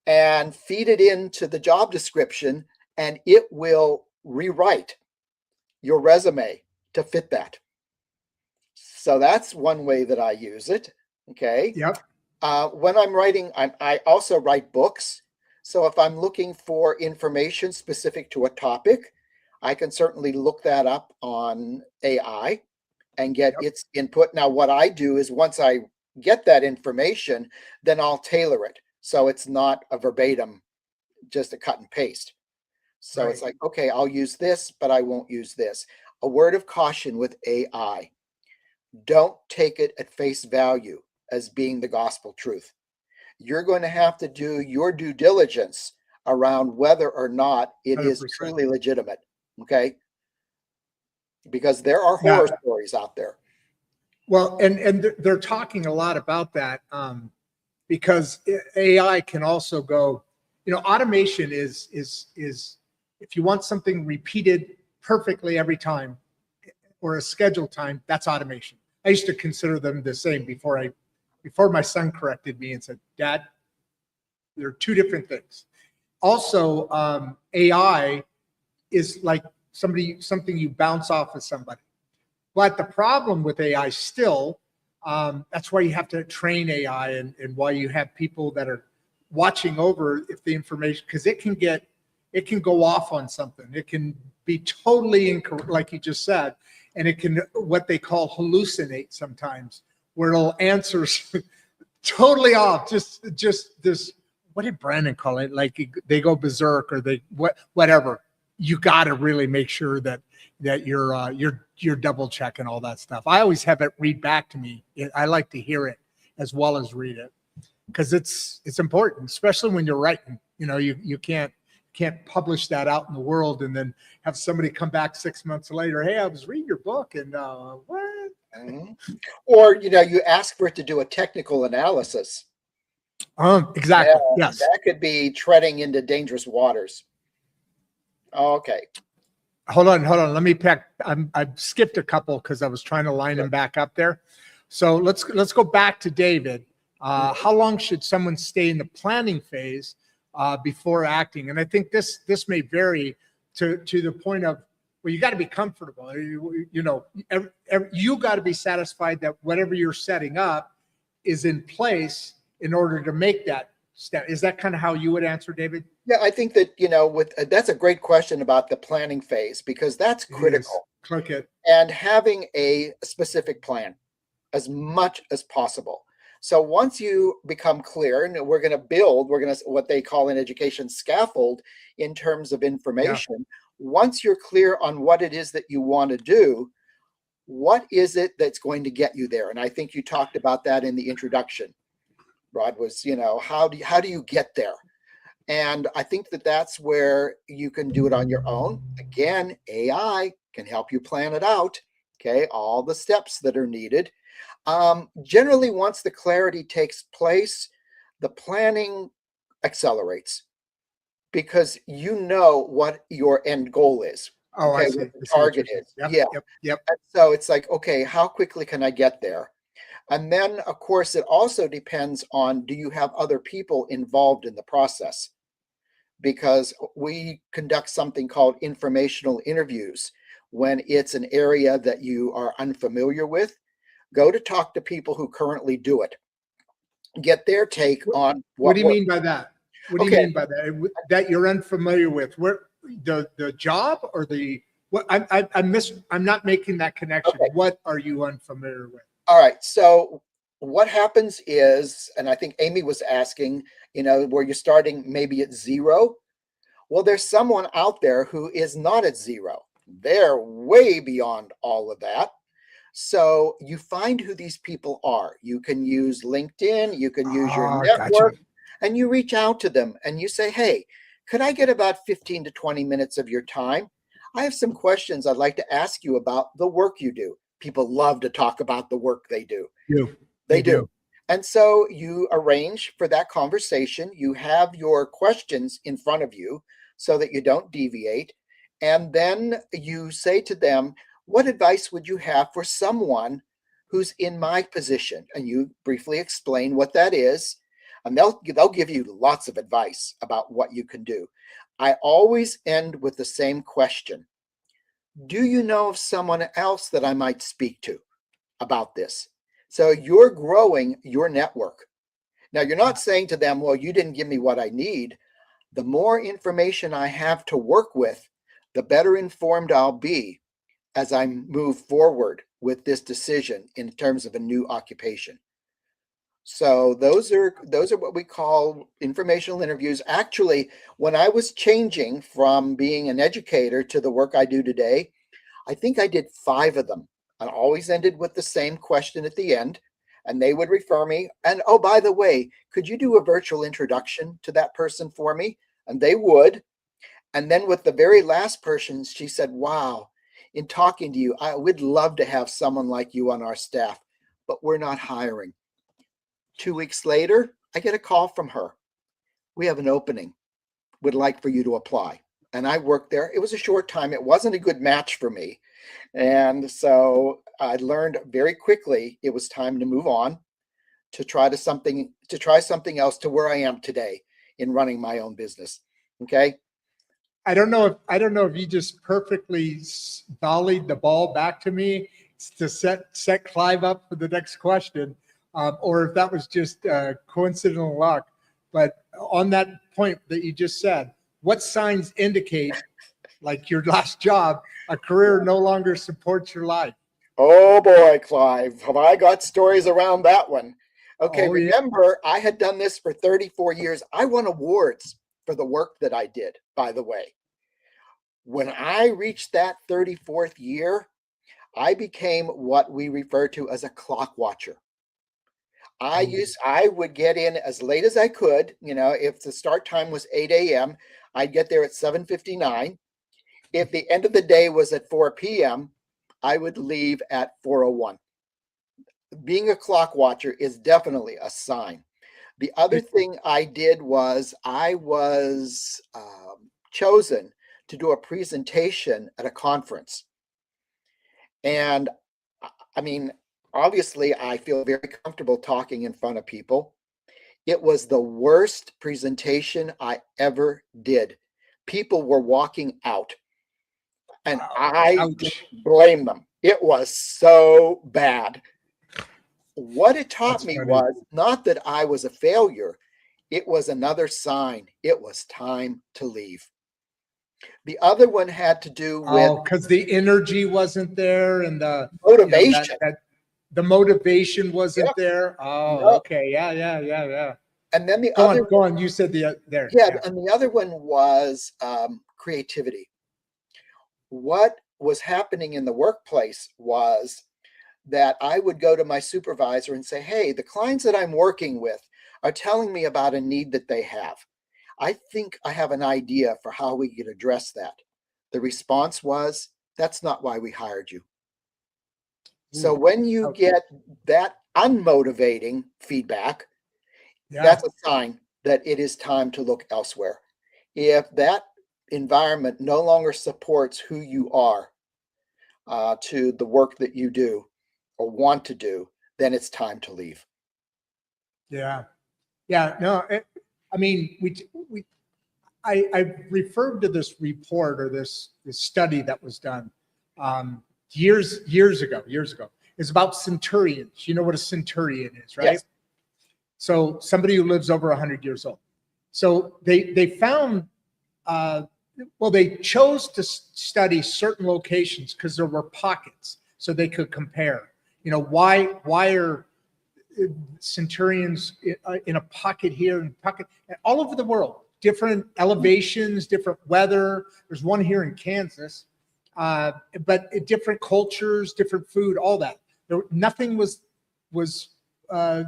and feed it into the job description, and it will rewrite your resume to fit that. So that's one way that I use it. Okay. Yep. When I'm writing, I also write books. So if I'm looking for information specific to a topic, I can certainly look that up on AI and get Yep. its input. Now, what I do is once I get that information, then I'll tailor it. So it's not a verbatim, just a cut and paste. So it's Right. like, okay, I'll use this, but I won't use this. A word of caution with AI: don't take it at face value as being the gospel truth. You're going to have to do your due diligence around whether or not it is 100%. truly legitimate. Okay. Because there are Yeah. horror stories out there. Well, and they're talking a lot about that because AI can also go. Automation is if you want something repeated perfectly every time or a scheduled time, that's automation. I used to consider them the same before my son corrected me and said, "Dad, they're two different things." Also, AI is like something you bounce off of somebody. But the problem with AI still, that's why you have to train AI and why you have people that are watching over if the information, because it can go off on something. It can be totally incorrect, like you just said, and it can what they call hallucinate sometimes, where it'll answer totally off. Just this. What did Brandon call it? Like they go berserk or whatever. You got to really make sure that you're double checking all that stuff. I always have it read back to me. I like to hear it as well as read it because it's important, especially when you're writing. You can't publish that out in the world and then have somebody come back 6 months later. Hey, I was reading your book and what? Mm-hmm. Or you ask for it to do a technical analysis. Exactly. Yeah, Yes. that could be treading into dangerous waters. Okay. Hold on. Let me pack. I skipped a couple because I was trying to line them back up there. So let's go back to David. How long should someone stay in the planning phase before acting? And I think this may vary to the point of, well, you got to be comfortable. You got to be satisfied that whatever you're setting up is in place in order to make that step. Is that kind of how you would answer, David? Yeah, I think that, that's a great question about the planning phase, because that's critical. Click it. And having a specific plan as much as possible. So once you become clear, and we're going to what they call in education scaffold in terms of information. Yeah. Once you're clear on what it is that you want to do, what is it that's going to get you there? And I think you talked about that in the introduction, Rod, was, how do you get there? And I think that that's where you can do it on your own. Again, AI can help you plan it out. Okay, all the steps that are needed. Generally, once the clarity takes place, the planning accelerates because you know what your end goal is. Oh, I Okay, see. what the I see what you're target saying. is. Yep, Yeah. yep, yep. And so it's like, okay, how quickly can I get there? And then, of course, it also depends on, do you have other people involved in the process? Because we conduct something called informational interviews. When it's an area that you are unfamiliar with, go to talk to people who currently do it. Get their take What, on what what do you works. mean by that? What do you Okay, mean by that? That you're unfamiliar with? Where the job or the what? I'm not making that connection. okay. What are you unfamiliar with? All right. So what happens is, and I think Amy was asking, where you're starting maybe at zero. Well, there's someone out there who is not at zero. They're way beyond all of that. So you find who these people are. You can use LinkedIn, you can use your Ah, gotcha. network, and you reach out to them and you say, hey, could I get about 15 to 20 minutes of your time? I have some questions I'd like to ask you about the work you do. People love to talk about the work they do. You. They They do. do. And so you arrange for that conversation. You have your questions in front of you so that you don't deviate. And then you say to them, what advice would you have for someone who's in my position? And you briefly explain what that is. And they'll give you lots of advice about what you can do. I always end with the same question. Do you know of someone else that I might speak to about this? So you're growing your network. Now, you're not saying to them, well, you didn't give me what I need. The more information I have to work with, the better informed I'll be as I move forward with this decision in terms of a new occupation. So those are what we call informational interviews. Actually, when I was changing from being an educator to the work I do today, I think I did 5 of them. I always ended with the same question at the end, and they would refer me. And oh, by the way, could you do a virtual introduction to that person for me? And they would. And then with the very last person, she said, wow, in talking to you, I would love to have someone like you on our staff, but we're not hiring. 2 weeks later, I get a call from her. We have an opening. Would like for you to apply. And I worked there. It was a short time. It wasn't a good match for me. And so I learned very quickly it was time to move on to try something else to where I am today in running my own business. Okay. I don't know if you just perfectly volleyed the ball back to me to set Clive up for the next question, or if that was just coincidental luck. But on that point that you just said, what signs indicate, like your last job, a career no longer supports your life? Oh boy, Clive, have I got stories around that one? Okay, Oh yeah. remember, I had done this for 34 years. I won awards for the work that I did, by the way. When I reached that 34th year, I became what we refer to as a clock watcher. I would get in as late as I could. If the start time was 8 a.m., I'd get there at 7:59. If the end of the day was at 4 p.m., I would leave at 4:01. Being a clock watcher is definitely a sign. The other thing I did was I was chosen to do a presentation at a conference. And I mean, obviously, I feel very comfortable talking in front of people. It was the worst presentation I ever did. People were walking out, and I Ouch. didn't blame them. It was so bad. What it taught That's me funny. was not that I was a failure, it was another sign. It was time to leave. The other one had to do with Because the energy wasn't there and the motivation. that the motivation wasn't Yep. there. Oh, Yep. okay. Yeah. And then the Go other on, go on. You said there. Yeah, Yeah. and the other one was creativity. What was happening in the workplace was that I would go to my supervisor and say, hey, the clients that I'm working with are telling me about a need that they have. I think I have an idea for how we could address that. The response was, that's not why we hired you. So when you Okay. get that unmotivating feedback, Yeah. that's a sign that it is time to look elsewhere. If that environment no longer supports who you are to the work that you do or want to do, then it's time to leave. Yeah. Yeah. No, I mean, I referred to this report or this study that was done years ago. It's about centurions. You know what a centurion is, right? Yes. So somebody who lives over 100 years old. So they found, they chose to study certain locations because there were pockets, so they could compare. You know, why are centurions in a pocket here and pocket all over the world, different elevations, different weather. There's one here in Kansas, but different cultures, different food, all that. Nothing was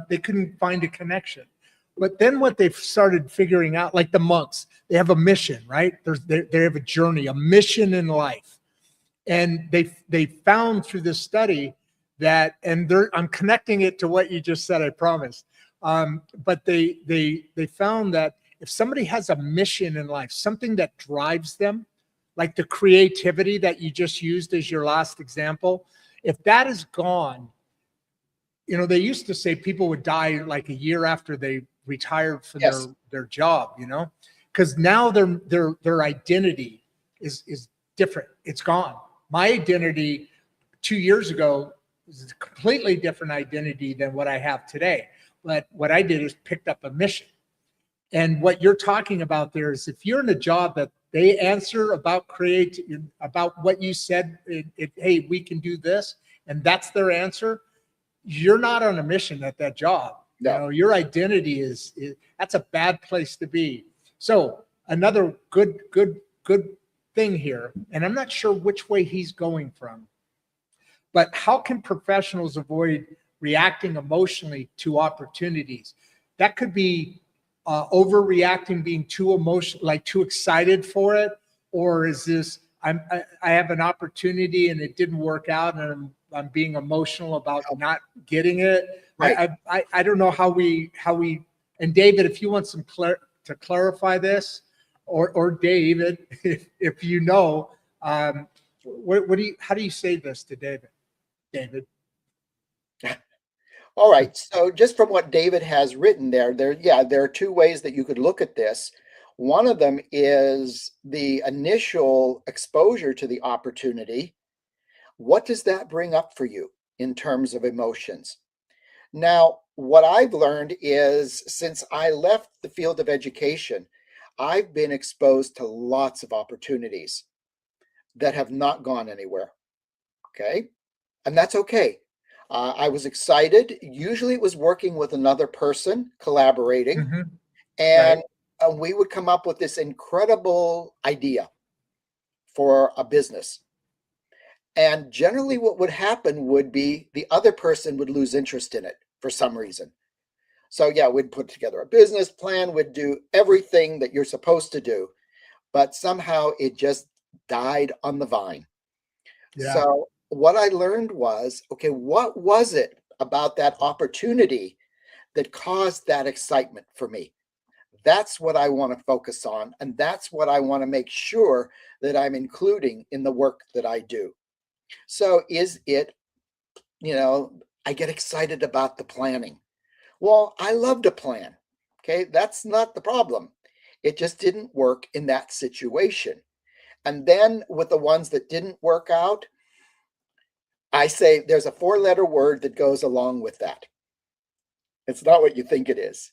they couldn't find a connection. But then what they've started figuring out, like the monks, they have a mission, right? They have a journey, a mission in life. And they found through this study that, and I'm connecting it to what you just said, I promise. But they found that if somebody has a mission in life, something that drives them, like the creativity that you just used as your last example, if that is gone, you know, they used to say people would die like a year after they retired from Yes. their job, you know, because now their identity is different. It's gone. My identity 2 years ago was a completely different identity than what I have today. But what I did is picked up a mission. And what you're talking about there is if you're in a job that they answer about about what you said, hey, we can do this, and that's their answer, you're not on a mission at that job. No. You know, your identity is that's a bad place to be. So another good thing here, and I'm not sure which way he's going from, but how can professionals avoid reacting emotionally to opportunities? That could be overreacting, being too emotional, like too excited for it, or is this I have an opportunity and it didn't work out, and I'm being emotional about not getting it. Right. I don't know how we and David, if you want to clarify this, or David, if you know, what do you, how do you say this to David? David. All right. So just from what David has written there are two ways that you could look at this. One of them is the initial exposure to the opportunity. What does that bring up for you in terms of emotions? Now, what I've learned is since I left the field of education, I've been exposed to lots of opportunities that have not gone anywhere. Okay. And that's okay. I was excited. Usually it was working with another person, collaborating, Mm-hmm. and Right. we would come up with this incredible idea for a business. And generally what would happen would be the other person would lose interest in it for some reason. So yeah, we'd put together a business plan, we'd do everything that you're supposed to do, but somehow it just died on the vine. Yeah. So what I learned was, okay, what was it about that opportunity that caused that excitement for me? That's what I want to focus on. And that's what I want to make sure that I'm including in the work that I do. So is it, I get excited about the planning. Well, I love to plan. Okay, that's not the problem. It just didn't work in that situation. And then with the ones that didn't work out, I say there's a 4-letter word that goes along with that. It's not what you think it is.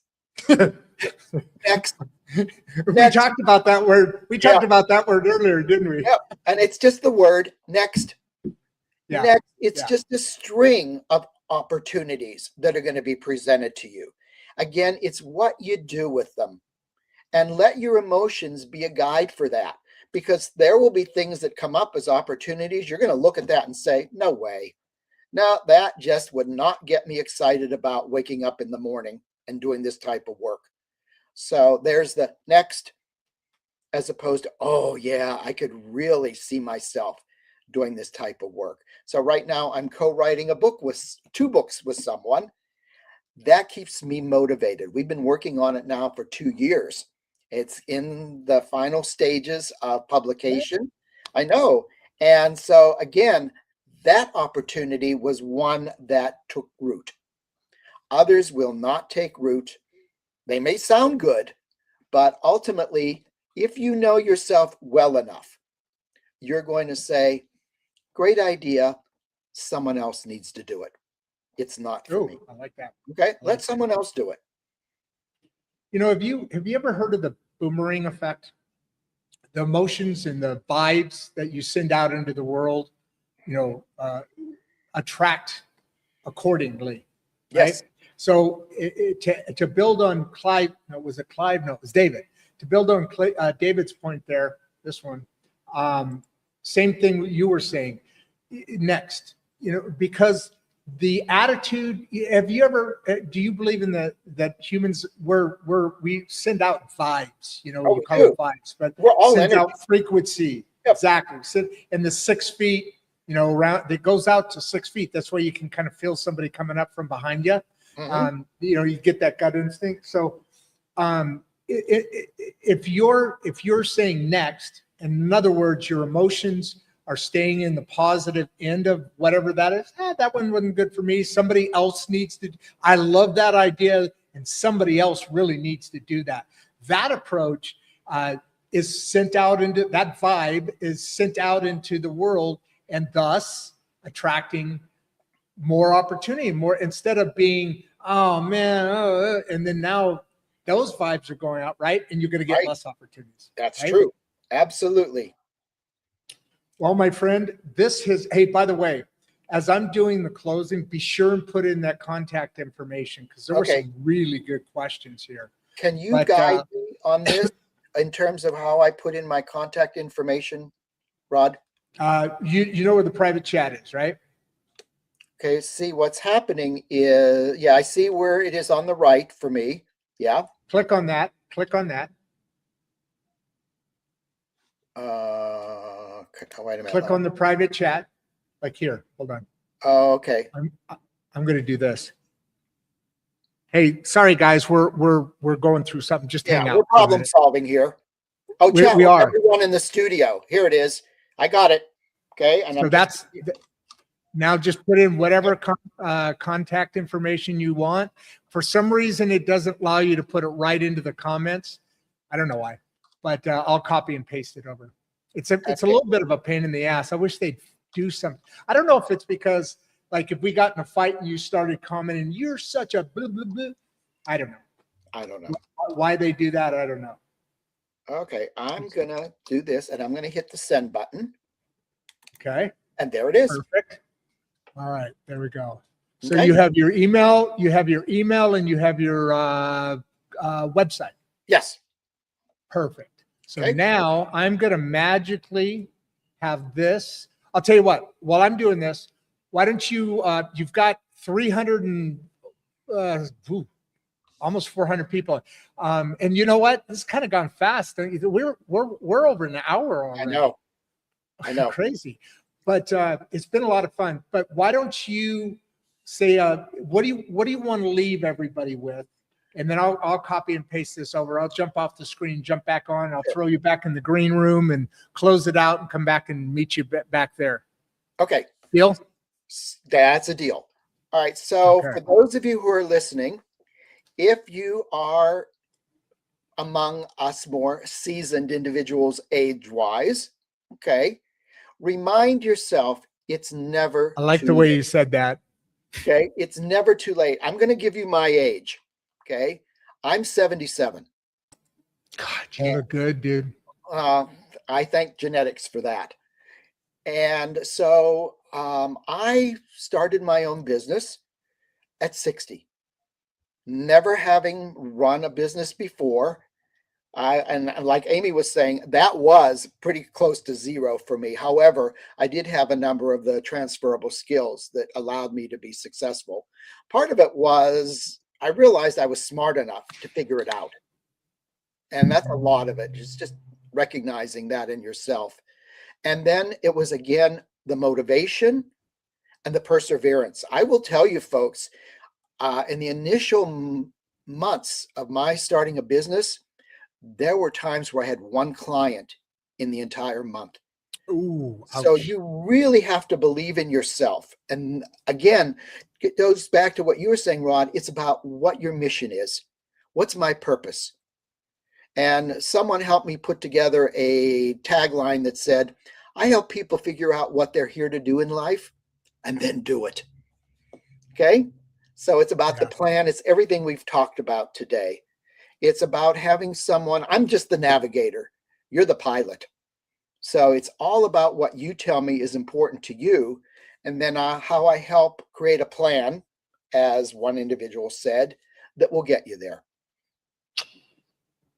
Next. We talked about that word. We talked about that word earlier, didn't we? Yep. And it's just the word next. Yeah. Next. It's just a string of opportunities that are going to be presented to you. Again, it's what you do with them. And let your emotions be a guide for that. Because there will be things that come up as opportunities. You're going to look at that and say, no way. No, that just would not get me excited about waking up in the morning and doing this type of work. So there's the next, as opposed to, oh yeah, I could really see myself doing this type of work. So right now I'm co-writing a book with 2 books with someone. That keeps me motivated. We've been working on it now for 2 years. It's in the final stages of publication. I know. And so again, that opportunity was one that took root. Others will not take root. They may sound good, but ultimately, if you know yourself well enough, you're going to say, great idea. Someone else needs to do it. It's not for me. I like that. Okay, let someone else do it. You know, have you ever heard of the boomerang effect? The emotions and the vibes that you send out into the world, attract accordingly. Right? Yes. So to build on Clive, no, was it Clive? No, it was David. To build on David's point there, this one, same thing you were saying. Next, because the attitude. Have you ever? Do you believe in that humans we send out vibes? You call it vibes, but we're all sends energy. out frequency. Yep. Exactly. And the 6 feet, around it goes out to 6 feet. That's where you can kind of feel somebody coming up from behind you. Mm-hmm. You get that gut instinct. So, if you're saying next, in other words, your emotions are staying in the positive end of whatever that is. That one wasn't good for me. Somebody else needs to. I love that idea, and somebody else really needs to do that. That approach is sent out into that vibe is sent out into the world, and thus attracting more opportunity, more instead of being, oh man, and then now those vibes are going out, right? And you're going to get less opportunities. That's right? true. Absolutely. Well, my friend, hey, by the way, as I'm doing the closing, be sure and put in that contact information because there were some really good questions here. Can you guide me on this in terms of how I put in my contact information, Rod? You know where the private chat is, right? Okay, see what's happening is, I see where it is on the right for me. Yeah. Click on that. Click on that. Wait a minute. Click on the private chat. Like here. Hold on. Oh, okay. I'm going to do this. Hey, sorry guys, we're going through something. Just hang out. We're problem solving here. Oh, chat. We are. Everyone in the studio. Here it is. I got it. Okay. And so now just put in whatever contact information you want. For some reason, it doesn't allow you to put it right into the comments. I don't know why, but I'll copy and paste it over. It's a little bit of a pain in the ass. I wish they'd do something. I don't know if it's because like if we got in a fight and you started commenting, you're such a blah, blah, blah. I don't know. Why they do that, I don't know. Okay, I'm going to do this and I'm going to hit the send button. Okay. And there it is. Perfect. All right, there we go. So you have your email, and you have your website. Yes. Perfect. So now I'm going to magically have this. I'll tell you what, while I'm doing this, why don't you, you've got 300 and almost 400 people. And you know what? This has kind of gone fast. We're over an hour already. I know. Crazy. But it's been a lot of fun. But why don't you say, what do you want to leave everybody with? And then I'll copy and paste this over. I'll jump off the screen, jump back on. I'll throw you back in the green room and close it out and come back and meet you back there. Okay. Deal? That's a deal. All right. So for those of you who are listening, if you are among us more seasoned individuals age-wise, remind yourself it's never I like the way you said that. Okay. It's never too late. I'm going to give you my age. Okay. I'm 77. God, you look good, dude. I thank genetics for that. And so I started my own business at 60. Never having run a business before. And like Amy was saying, that was pretty close to zero for me. However, I did have a number of the transferable skills that allowed me to be successful. Part of it was I realized I was smart enough to figure it out. And that's a lot of it. Just recognizing that in yourself. And then it was, again, the motivation and the perseverance. I will tell you, folks, in the initial months of my starting a business, there were times where I had one client in the entire month. Ooh, So ouch. you really have to believe in yourself. And again, it goes back to what you were saying, Rod. It's about what your mission is. What's my purpose? And someone helped me put together a tagline that said, I help people figure out what they're here to do in life and then do it. Okay? So it's about the plan. It's everything we've talked about today. It's about having someone, I'm just the navigator. You're the pilot. So it's all about what you tell me is important to you, and then how I help create a plan, as one individual said, that will get you there.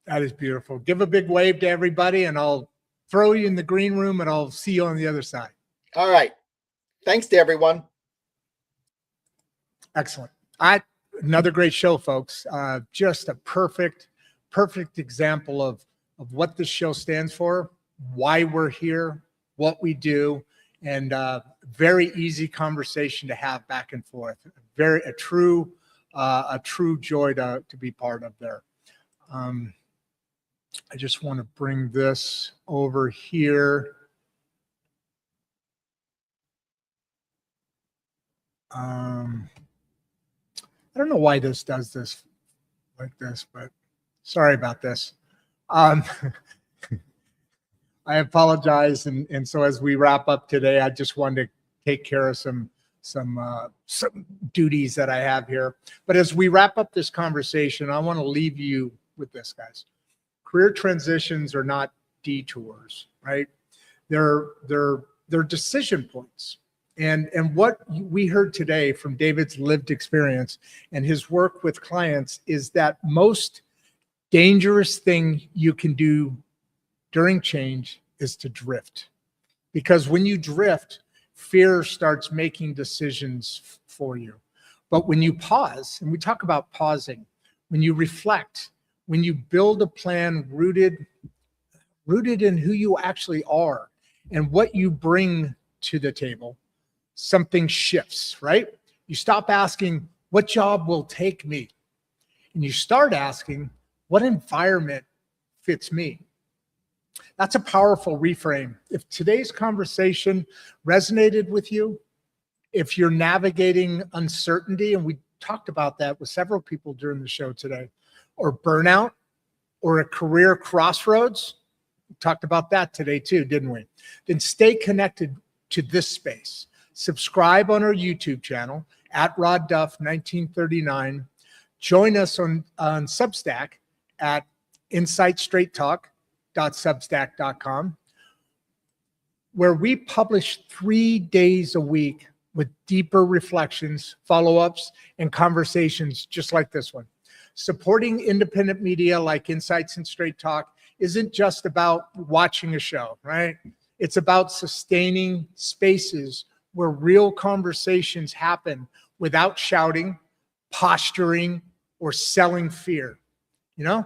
That is beautiful. Give a big wave to everybody, and I'll throw you in the green room, and I'll see you on the other side. All right. Thanks to everyone. Excellent. Another great show, folks. Just a perfect example of what this show stands for, why we're here, what we do, and very easy conversation to have back and forth. A true joy to be part of there. I just want to bring this over here. I don't know why this does this like this, but sorry about this. I apologize. And so as we wrap up today, I just wanted to take care of some duties that I have here. But as we wrap up this conversation, I want to leave you with this, guys. Career transitions are not detours, right? They're decision points. And what we heard today from David's lived experience and his work with clients is that most dangerous thing you can do during change is to drift. Because when you drift, fear starts making decisions for you. But when you pause, and we talk about pausing, when you reflect, when you build a plan rooted in who you actually are and what you bring to the table, something shifts, right? You stop asking, what job will take me? And you start asking, what environment fits me? That's a powerful reframe. If today's conversation resonated with you, if you're navigating uncertainty, and we talked about that with several people during the show today, or burnout, or a career crossroads, we talked about that today too, didn't we? Then stay connected to this space. Subscribe on our YouTube channel at Rod Duff 1939. Join us on Substack at insightstraighttalk.substack.com, where we publish 3 days a week with deeper reflections, follow-ups, and conversations just like this one. Supporting independent media like Insights and Straight Talk isn't just about watching a show, right? It's about sustaining spaces where real conversations happen without shouting, posturing, or selling fear, you know?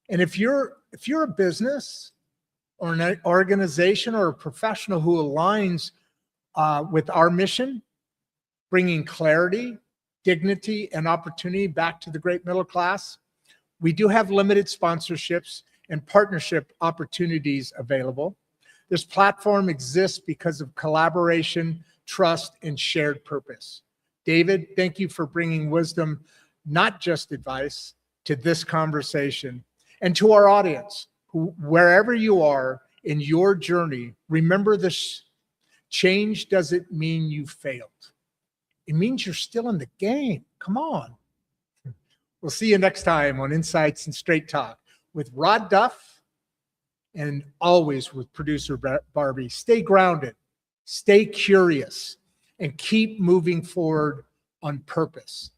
And if you're a business or an organization or a professional who aligns with our mission, bringing clarity, dignity, and opportunity back to the great middle class, we do have limited sponsorships and partnership opportunities available. This platform exists because of collaboration, trust, and shared purpose. David, thank you for bringing wisdom, not just advice, to this conversation. And to our audience, wherever you are in your journey, remember this: change doesn't mean you failed. It means you're still in the game. Come on. We'll see you next time on Insights and Straight Talk with Rod Duff, and always with producer Barbie. Stay grounded, stay curious, and keep moving forward on purpose.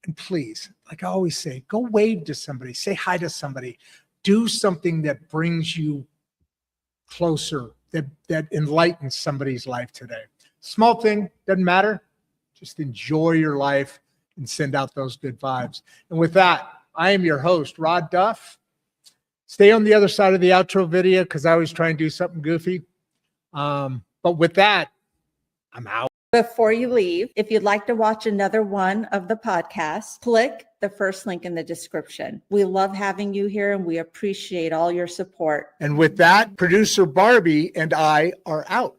And please, like I always say, go wave to somebody, say hi to somebody, do something that brings you closer, that enlightens somebody's life today. Small thing, doesn't matter. Just enjoy your life and send out those good vibes. And with that, I am your host, Rod Duff. Stay on the other side of the outro video because I always try and do something goofy. But with that, I'm out. Before you leave, if you'd like to watch another one of the podcasts, click the first link in the description. We love having you here and we appreciate all your support. And with that, producer Barbie and I are out.